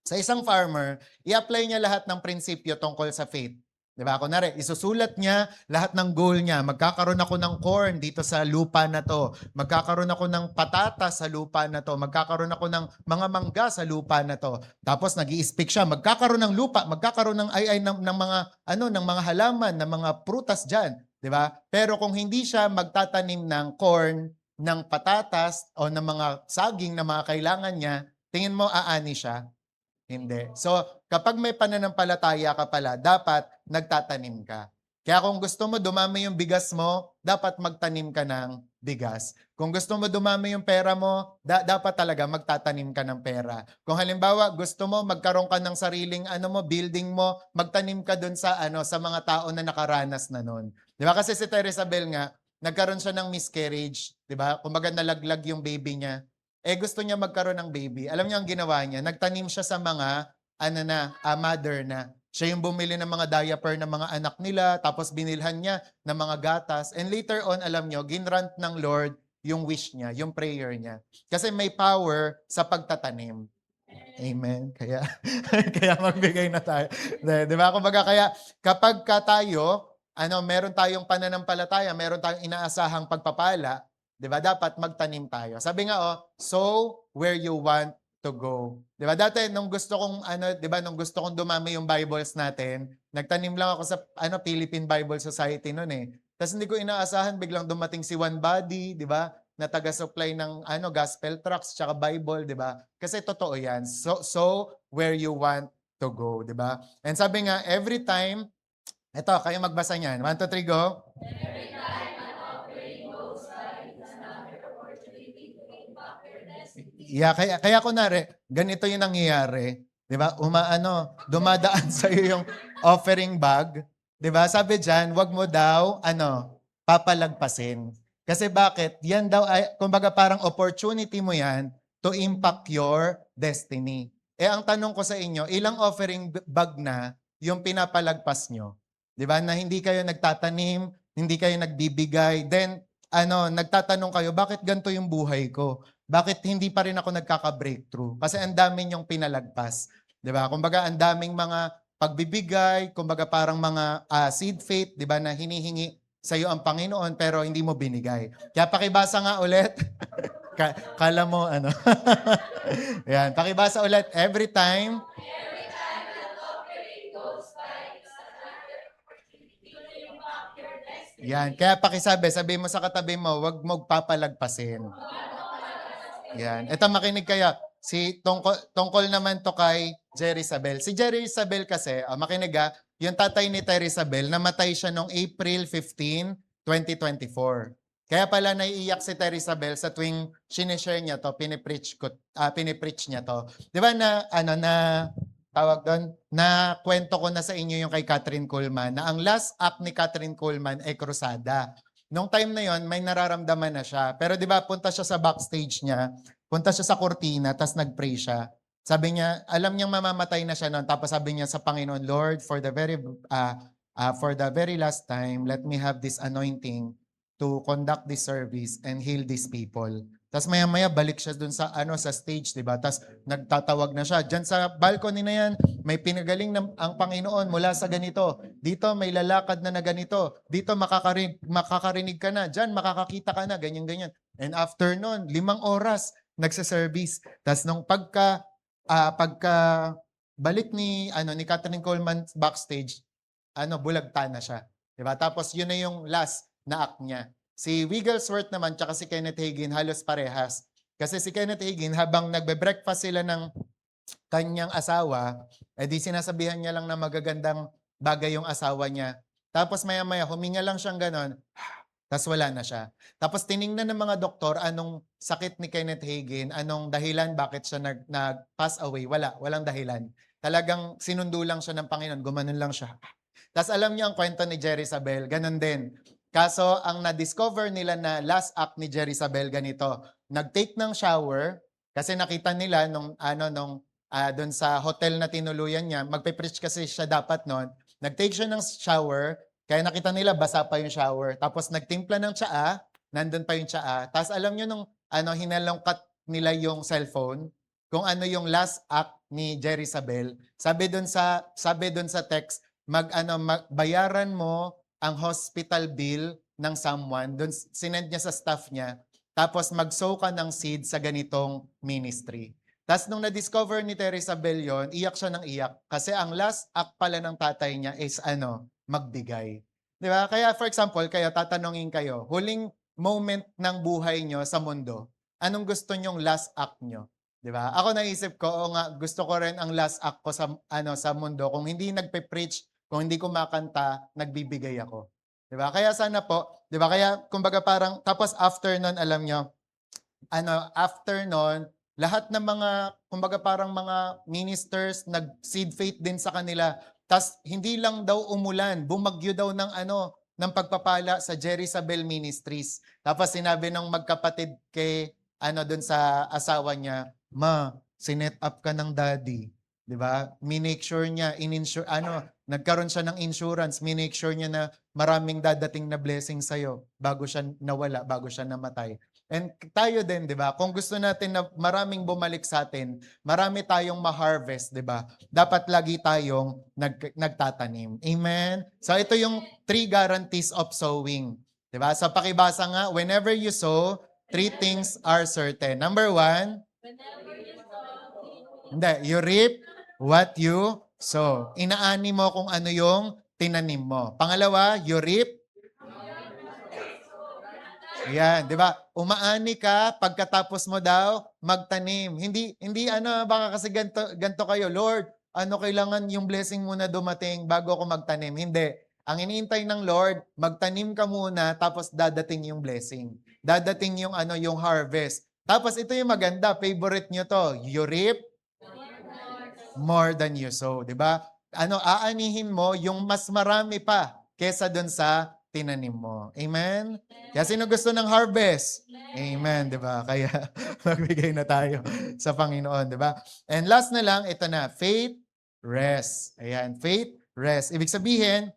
Sa isang farmer, i-apply niya lahat ng prinsipyo tungkol sa faith. Diba? Kunwari, isusulat niya lahat ng goal niya. Magkakaroon ako ng corn dito sa lupa na to. Magkakaroon ako ng patatas sa lupa na to. Magkakaroon ako ng mga mangga sa lupa na to. Tapos nag-i-speak siya, magkakaroon ng lupa, magkakaroon ng mga ng mga halaman, ng mga prutas diyan, 'di ba? Pero kung hindi siya magtatanim ng corn, ng patatas o ng mga saging na mga kailangan niya, tingin mo aani siya? Hindi. So, kapag may pananampalataya ka pala, dapat nagtatanim ka. Kaya kung gusto mo dumami yung bigas mo, dapat magtanim ka ng bigas. Kung gusto mo dumami yung pera mo, dapat talaga magtatanim ka ng pera. Kung halimbawa, gusto mo magkaroon ka ng sariling building mo, magtanim ka dun sa sa mga tao na nakaranas na nun. 'Di ba? Kasi si Teresabel nga, nagkaroon siya ng miscarriage, 'di ba? Kumbaga nalaglag yung baby niya. gusto niya magkaroon ng baby. Alam niyo ang ginawa niya? Nagtanim siya sa mga, mother na. Siya yung bumili ng mga diaper ng mga anak nila, tapos binilhan niya ng mga gatas. And later on, alam niyo, ginrant ng Lord yung wish niya, yung prayer niya. Kasi may power sa pagtatanim. Amen. Kaya kaya magbigay na tayo. Di ba? Kumbaga kaya kapag tayo, meron tayong pananampalataya, meron tayong inaasahang pagpapala, di ba? Dapat magtanim tayo. Sabi nga, sow where you want to go. Di ba? Dati nung gusto kong di ba, nung gusto kong dumami yung Bibles natin, nagtanim lang ako sa Philippine Bible Society noon eh. Tapos hindi ko inaasahan biglang dumating si One Body, di ba? Na taga-supply ng gospel tracts tsaka Bible, 'di ba? Kasi totoo 'yan. So where you want to go, 'di ba? And sabi nga every time, eto kayo magbasa niyan. 1 2 3 go. Every time an offering goes by, it's another opportunity to impact your destiny. Yeah, kaya kunwari, ganito 'yung nangyayari, 'di ba? Dumadaan sa iyo 'yung offering bag, 'di ba? Sabi diyan, wag mo daw papalagpasin. Kasi bakit? Yan daw ay, kumbaga parang opportunity mo yan to impact your destiny. Ang tanong ko sa inyo, ilang offering bag na yung pinapalagpas nyo? Di ba? Na hindi kayo nagtatanim, hindi kayo nagbibigay, then nagtatanong kayo, bakit ganito yung buhay ko? Bakit hindi pa rin ako nagkaka-breakthrough? Kasi ang daming yung pinalagpas. Di ba? Kumbaga, ang daming mga pagbibigay, kumbaga parang mga seed faith, di ba, na hinihingi sa iyo ang Panginoon pero hindi mo binigay. Kaya pakibasa nga ulit. Kala mo Yan, pakibasa ulit. Every time an offering goes by, it's another opportunity to impact your destiny. Yan, kaya sabi mo sa katabi mo, wag mo papalagpasin. Yan. Ito makinig kaya. Tungkol naman to kay Jerry Isabel. Si Jerry Isabel kasi, makinig yung tatay ni Terry Isabel, namatay siya noong April 15, 2024. Kaya pala naiiyak si Terry Isabel sa tuwing sinishare niya to, pinipreach niya to. Di ba tawag doon, na kwento ko na sa inyo yung kay Catherine Coleman, na ang last act ni Catherine Coleman ay krusada. Nung time na yon may nararamdaman na siya. Pero di ba, punta siya sa backstage niya, punta siya sa kurtina, tas nag-pray siya. Sabi niya, alam niyang mamamatay na siya noon. Tapos sabi niya sa Panginoon, Lord, for the very last time, let me have this anointing to conduct this service and heal these people. Tapos maya-maya balik siya dun sa sa stage, 'di ba? Tapos nagtatawag na siya. Diyan sa balcony na 'yan, may pinagaling ng ang Panginoon mula sa ganito. Dito may lalakad na ganito. Dito makakarinig ka na. Diyan makakakita ka na, ganyan-ganyan. And after noon, 5 oras nagse-service. Tapos nung pagka balik ni Catherine Coleman backstage, bulagta na siya. 'Di ba? Tapos yun na yung last na act niya. Si Wigglesworth naman tsaka si Kenneth Hagin halos parehas. Kasi si Kenneth Hagin habang nagbe-breakfast sila ng kanyang asawa, di sinasabihan niya lang na magagandang bagay yung asawa niya. Tapos maya-maya huminga lang siyang ganon, tapos wala na siya. Tapos tiningnan ng mga doktor anong sakit ni Kenneth Hagin, anong dahilan bakit siya nag-pass away. Walang dahilan. Talagang sinundo lang siya ng Panginoon, gumanon lang siya. Tapos alam niyo ang kwento ni Jerry Isabel, ganon din. Kaso ang na-discover nila na last act ni Jerry Isabel ganito, nag-take ng shower kasi nakita nila doon sa hotel na tinuluyan niya, magpe-preach kasi siya dapat noon. Nag-take siya ng shower, kaya nakita nila basa pa yung shower. Tapos nagtimpla ng tsaa, nandun pa yung tsaa. Tapos alam niyo nung hinalongkat nila yung cellphone, kung ano yung last act ni Jerry Isabel. Sabi doon sa text, bayaran mo ang hospital bill ng someone, doon sinend niya sa staff niya, tapos mag-sow ka ng seed sa ganitong ministry. Tapos nung na-discover ni Terry Isabel yon, iyak siya ng iyak kasi ang last act pala ng tatay niya is magbigay. Di ba? Kaya for example, tatanungin kayo, huling moment ng buhay nyo sa mundo, anong gusto nyong last act nyo? Di ba? Ako naisip ko, gusto ko rin ang last act ko sa mundo. Kung hindi nagpe-preach, kung hindi ko makanta, nagbibigay ako. 'Di ba? Kaya sana po, 'di ba? Kaya kumbaga parang tapos after noon, alam nyo, after noon, lahat ng mga kumbaga parang mga ministers nag-seed faith din sa kanila. Tas hindi lang daw umulan, bumagyo daw ng pagpapala sa Jerry Isabel Ministries. Tapos sinabi ng magkapatid kay dun sa asawa niya, "Ma, sinet up ka ng daddy." 'Di ba? Minake sure niya, nagkaroon siya ng insurance, minake sure niya na maraming dadating na blessing sa'yo bago siya nawala, bago siya namatay. And tayo din, 'di ba? Kung gusto natin na maraming bumalik sa atin, marami tayong ma-harvest, 'di ba? Dapat lagi tayong nagtatanim. Amen. So ito yung 3 guarantees of sowing. 'Di ba? Sa pakibasa nga, whenever you sow, 3 things are certain. Number 1, you reap what you sow. Inaani mo kung ano yung tinanim mo. Pangalawa, you reap. Yan, 'di ba? Umaani ka, pagkatapos mo daw magtanim. Hindi baka kasi ganto kayo, Lord, kailangan yung blessing muna dumating bago ako magtanim. Hindi. Ang iniintay ng Lord, magtanim ka muna tapos dadating yung blessing. Dadating yung harvest. Tapos ito yung maganda, favorite nyo to. You reap more than you sow, 'di ba? Aanihin mo yung mas marami pa kesa doon sa tinanim mo. Amen? Kaya sino gusto ng harvest? Amen, 'di ba? Kaya magbigay na tayo sa Panginoon, 'di ba? And last na lang, ito na, faith, rest. Ayan, faith, rest. Ibig sabihin,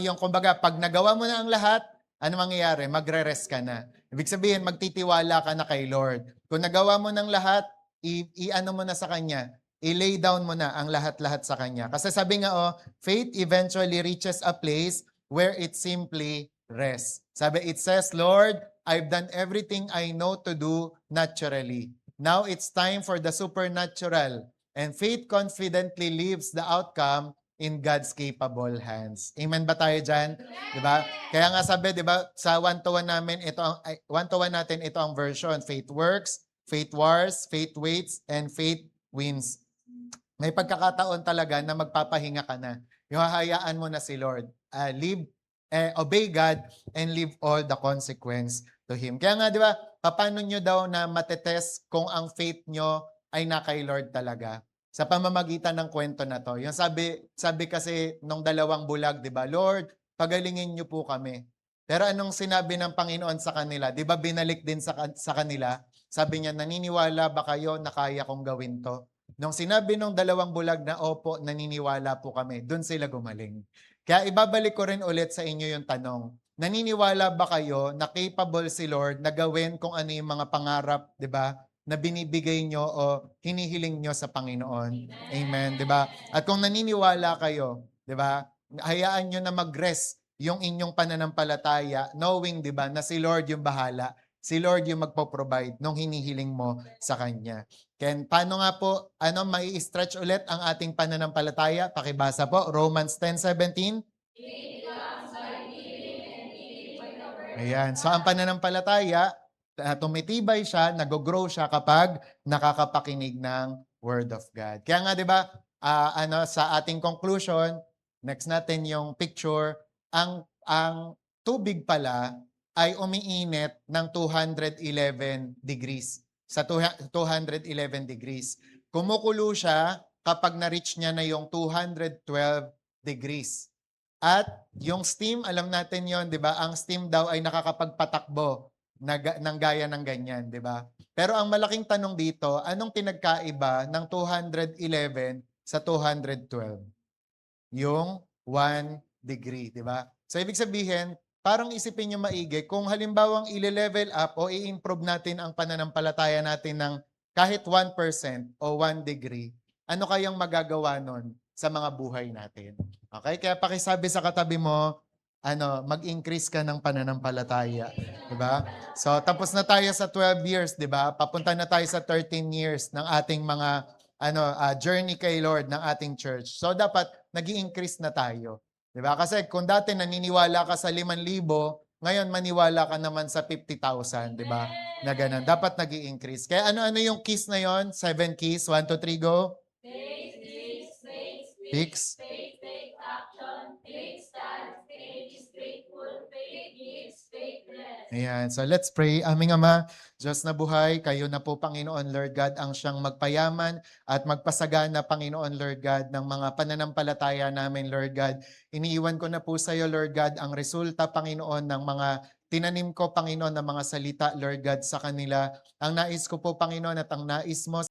yung kumbaga, pag nagawa mo na ang lahat, ano mangyayari? Magre-rest ka na. Ibig sabihin, magtitiwala ka na kay Lord. Kung nagawa mo ng lahat, i-ano mo na sa Kanya, i-lay down mo na ang lahat-lahat sa Kanya. Kasi sabi nga, faith eventually reaches a place where it simply rests. Sabi, it says, Lord, I've done everything I know to do naturally. Now it's time for the supernatural. And faith confidently leaves the outcome in God's capable hands. Amen ba tayo dyan? Diba? Kaya nga sabi, diba, sa 1-to-1 namin, 1-to-1 natin, ito ang version. Faith works, faith wars, faith waits, and faith wins. May pagkakataon talaga na magpapahinga ka na. Yung hahayaan mo na si Lord. Obey God and leave all the consequence to Him. Kaya nga, di ba, paano nyo daw na matetest kung ang faith nyo ay na kay Lord talaga? Sa pamamagitan ng kwento na to. Yung sabi kasi nung 2 bulag, di ba, Lord, pagalingin nyo po kami. Pero anong sinabi ng Panginoon sa kanila? Di ba binalik din sa kanila? Sabi niya, naniniwala ba kayo na kaya kong gawin to? Nung sinabi nung 2 bulag na, opo, naniniwala po kami, doon sila gumaling. Kaya ibabalik ko rin ulit sa inyo yung tanong, naniniwala ba kayo na capable si Lord na gawin kung ano yung mga pangarap, di ba, na binibigay nyo o hinihiling nyo sa Panginoon? Amen, di ba? At kung naniniwala kayo, di ba, hayaan nyo na mag-rest yung inyong pananampalataya, knowing, di ba, na si Lord yung bahala. Si Lord yung magpo-provide nung hinihiling mo sa Kanya. Paano nga po, mai-stretch ulit ang ating pananampalataya? Pakibasa po, Romans 10:17. Ayan. So ang pananampalataya, tumitibay siya, nag-grow siya kapag nakakapakinig ng Word of God. Kaya nga 'di ba, sa ating conclusion, next natin yung picture, ang tubig pala ay umiinit ng 211 degrees. Sa 211 degrees. Kumukulo siya kapag na-reach niya na yung 212 degrees. At yung steam, alam natin yon, di ba? Ang steam daw ay nakakapagpatakbo ng gaya ng ganyan, di ba? Pero ang malaking tanong dito, anong pinagkaiba ng 211 sa 212? Yung 1 degree, di ba? So, ibig sabihin, parang isipin nyo maigi, kung halimbawang i-level up o i-improve natin ang pananampalataya natin ng kahit 1% o 1 degree, ano kayang magagawa nun sa mga buhay natin? Okay? Kaya pakisabi sa katabi mo, mag-increase ka ng pananampalataya. Diba? So, tapos na tayo sa 12 years, diba? Papunta na tayo sa 13 years ng ating mga journey kay Lord ng ating church. So, dapat nag-i-increase na tayo. Diba? Kasi kung dati naniniwala ka sa 5,000, ngayon maniwala ka naman sa 50,000, diba? Na ganun. Dapat nag-i-increase. Kaya ano-ano yung keys na yon? 7 keys. 1, 2, 3, go. Fix. Ayan. So let's pray. Aming Ama, Diyos na buhay, kayo na po, Panginoon Lord God, ang siyang magpayaman at magpasagana, Panginoon Lord God, ng mga pananampalataya namin, Lord God. Iniiwan ko na po sa iyo, Lord God, ang resulta, Panginoon, ng mga tinanim ko, Panginoon, ng mga salita, Lord God, sa kanila. Ang nais ko po, Panginoon, at ang nais mo